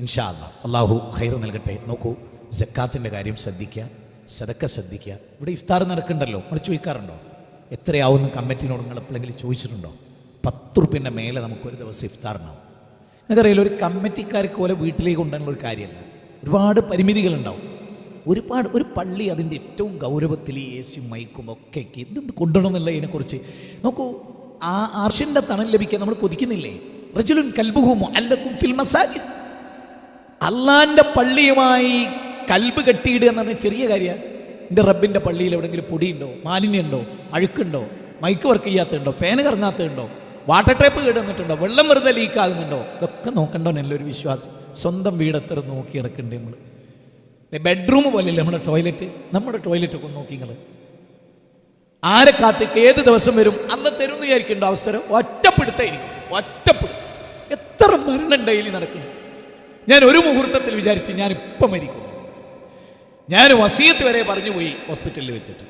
ഇൻഷാ അല്ലാഹ് അല്ലാഹു ഖൈർ നൽകട്ടെ. നോക്കൂ, സക്കാത്തിൻ്റെ കാര്യം ശ്രദ്ധിക്കുക, സദക്ക ശ്രദ്ധിക്കുക. ഇവിടെ ഇഫ്താർ നടക്കുന്നുണ്ടല്ലോ, നമ്മൾ ചോദിക്കാറുണ്ടോ എത്രയാവുന്ന കമ്മിറ്റിനോട് നിങ്ങൾ എപ്പോഴെങ്കിലും ചോദിച്ചിട്ടുണ്ടോ? 10 റുപ്യൻ്റെ മേലെ നമുക്കൊരു ദിവസം ഇഫ്താറിനാവും. നിങ്ങൾക്കറിയില്ല, ഒരു കമ്മിറ്റിക്കാർക്ക് പോലെ വീട്ടിലേക്ക് കൊണ്ടുവരുന്ന ഒരു കാര്യമല്ല. ഒരുപാട് പരിമിതികളുണ്ടാവും. ഒരു പള്ളി അതിൻ്റെ ഏറ്റവും ഗൗരവത്തിൽ ഈ എസിയും മൈക്കും ഒക്കെ ഇതെന്ത് കൊണ്ടുവരണമെന്നുള്ളതിനെക്കുറിച്ച് നോക്കൂ. ആ അർശിൻ്റെ തണൽ ലഭിക്കാൻ നമ്മൾ കൊതിക്കുന്നില്ലേ? റജുലുൻ കൽബുഹു മുഅല്ലഖുൻ ഫിൽ മസാജിദ്. അള്ളാന്റെ പള്ളിയുമായി കൽബ് കെട്ടിയിടുക എന്ന് പറഞ്ഞാൽ ചെറിയ കാര്യമാണ്. എൻ്റെ റബ്ബിൻ്റെ പള്ളിയിൽ എവിടെയെങ്കിലും പൊടിയുണ്ടോ, മാലിന്യമുണ്ടോ, അഴുക്കുണ്ടോ, മൈക്ക് വർക്ക് ചെയ്യാത്തതുണ്ടോ, ഫാന് കറങ്ങാത്തതുണ്ടോ, വാട്ടർ ടേപ്പ് കേടുന്നിട്ടുണ്ടോ, വെള്ളം വെറുതെ ലീക്ക് ആകുന്നുണ്ടോ, ഇതൊക്കെ നോക്കണ്ടോ നല്ലൊരു വിശ്വാസം. സ്വന്തം വീടെത്ര നോക്കി കിടക്കണ്ടേ നമ്മൾ? ബെഡ്റൂം പോലെയല്ലേ നമ്മുടെ ടോയ്ലറ്റ് ഒക്കെ നോക്കി നിങ്ങൾ. ആരെ കാത്തേക്ക് ഏത് ദിവസം വരും അന്ന് തരും എന്ന് വിചാരിക്കേണ്ട അവസരം ഒറ്റപ്പെടുത്തായിരിക്കും. എത്ര മരണം ഡെയിലി നടക്കുന്നു. ഞാൻ ഒരു മുഹൂർത്തത്തിൽ വിചാരിച്ച് ഞാനിപ്പം മരിക്കുന്നു. ഞാൻ വസിയത്ത് വരെ പറഞ്ഞു പോയി ഹോസ്പിറ്റലിൽ വെച്ചിട്ട്.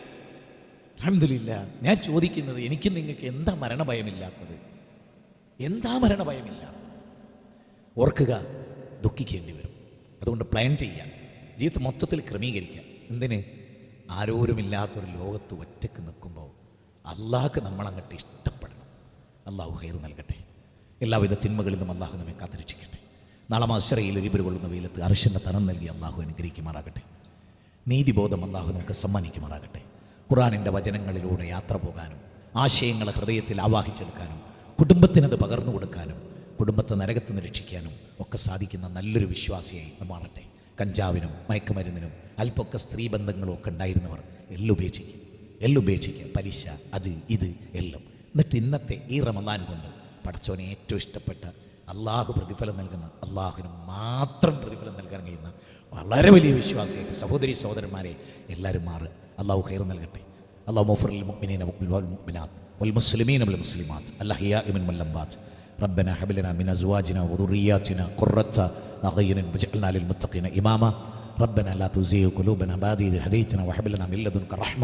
അൽഹംദുലില്ലാ. ഞാൻ ചോദിക്കുന്നത്, എനിക്ക് നിങ്ങൾക്ക് എന്താ മരണഭയമില്ലാത്തത്? ഓർക്കുക, ദുഃഖിക്കേണ്ടി വരും. അതുകൊണ്ട് പ്ലാൻ ചെയ്യാം, ജീവിതം മൊത്തത്തിൽ ക്രമീകരിക്കാം. എന്തിന്? ആരോരുമില്ലാത്തൊരു ലോകത്ത് ഒറ്റക്ക് നിൽക്കുമ്പോൾ അള്ളാഹ്ക്ക് നമ്മളങ്ങോട്ട് ഇഷ്ടപ്പെടണം. അള്ളാഹു ഖൈർ നൽകട്ടെ. എല്ലാവിധ തിന്മകളിൽ നിന്നും അള്ളാഹു നമ്മെ കാത്തുരക്ഷിക്കട്ടെ. നാളെ മഹ്ശറയിൽ എരിപൊരു കൊള്ളുന്ന വെയിലത്ത് അർശിൻ്റെ തണം നൽകി അള്ളാഹു അനുഗ്രഹിക്കുമാറാകട്ടെ. നീതിബോധം അള്ളാഹു നമുക്ക് സമ്മാനിക്കുമാറാകട്ടെ. ഖുർആനിൻ്റെ വചനങ്ങളിലൂടെ യാത്ര പോകാനും ആശയങ്ങളെ ഹൃദയത്തിൽ ആവാഹിച്ചെടുക്കാനും കുടുംബത്തിനത് പകർന്നു കൊടുക്കാനും കുടുംബത്തെ നരകത്ത് നിന്ന് രക്ഷിക്കാനും ഒക്കെ സാധിക്കുന്ന നല്ലൊരു വിശ്വാസിയായി നമ്മൾ മാറട്ടെ. കഞ്ചാവിനും മയക്കുമരുന്നിനും അല്പമൊക്കെ സ്ത്രീബന്ധങ്ങളും ഒക്കെ ഉണ്ടായിരുന്നവർ എല്ലാം ഉപേക്ഷിക്കുക. പലിശ, അത് ഇത് എല്ലാം. എന്നിട്ട് ഇന്നത്തെ ഈ റമദാൻ കൊണ്ട് പടച്ചോനെ ഏറ്റവും ഇഷ്ടപ്പെട്ട അള്ളാഹു പ്രതിഫലം നൽകുന്ന, അള്ളാഹുവിന് മാത്രം പ്രതിഫലം നൽകാൻ കഴിയുന്ന വളരെ വലിയ വിശ്വാസിയായിട്ട് സഹോദരി സഹോദരന്മാരെ എല്ലാവരും മാറുക. അള്ളാഹു ഖൈർ നൽകട്ടെ. അള്ളാഹു മുഗ്ഫിറുൽ മുഅ്മിനീന വൽ മുഅ്മിനാത്ത് വൽ മുസ്ലിമീന വൽ മുസ്ലിമാത്ത് അൽഅഹ്യാഇ മിൻഹും വൽ അംവാത്ത്. റബ്ബനാ ഹബ് ലനാ മിൻ അസ്വാജിനാ വദുർരിയ്യാതിനാ ഖുർറത അഅ്യുനിൻ വജ്അൽനാ ലിൽ മുത്തഖീന ഇമാമാ. റബ്ബനാ ലാ തുസിഗ് ഖുലൂബനാ ബഅദ ഇദ് ഹദൈതനാ വഹബ് ലനാ മിൻ ലദുൻക റഹ്മ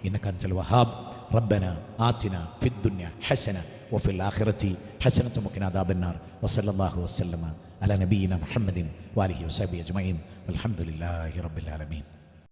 ഇന്നക അൻതൽ വഹാബ്. റബ്ബനാ ആതിനാ ഫിദ് ദുനിയ ഹസന വഫിൽ ആഖിറതി ഹസനത വഖിനാ അദാബന്നാർ. വസല്ലല്ലാഹു വസല്ലമ അലാ നബിയിനാ മുഹമ്മദിൻ വആലിഹി വസഹ്ബിഹി അജ്മഈൻ. വൽഹംദുലില്ലാഹി റബ്ബിൽ ആലമീൻ.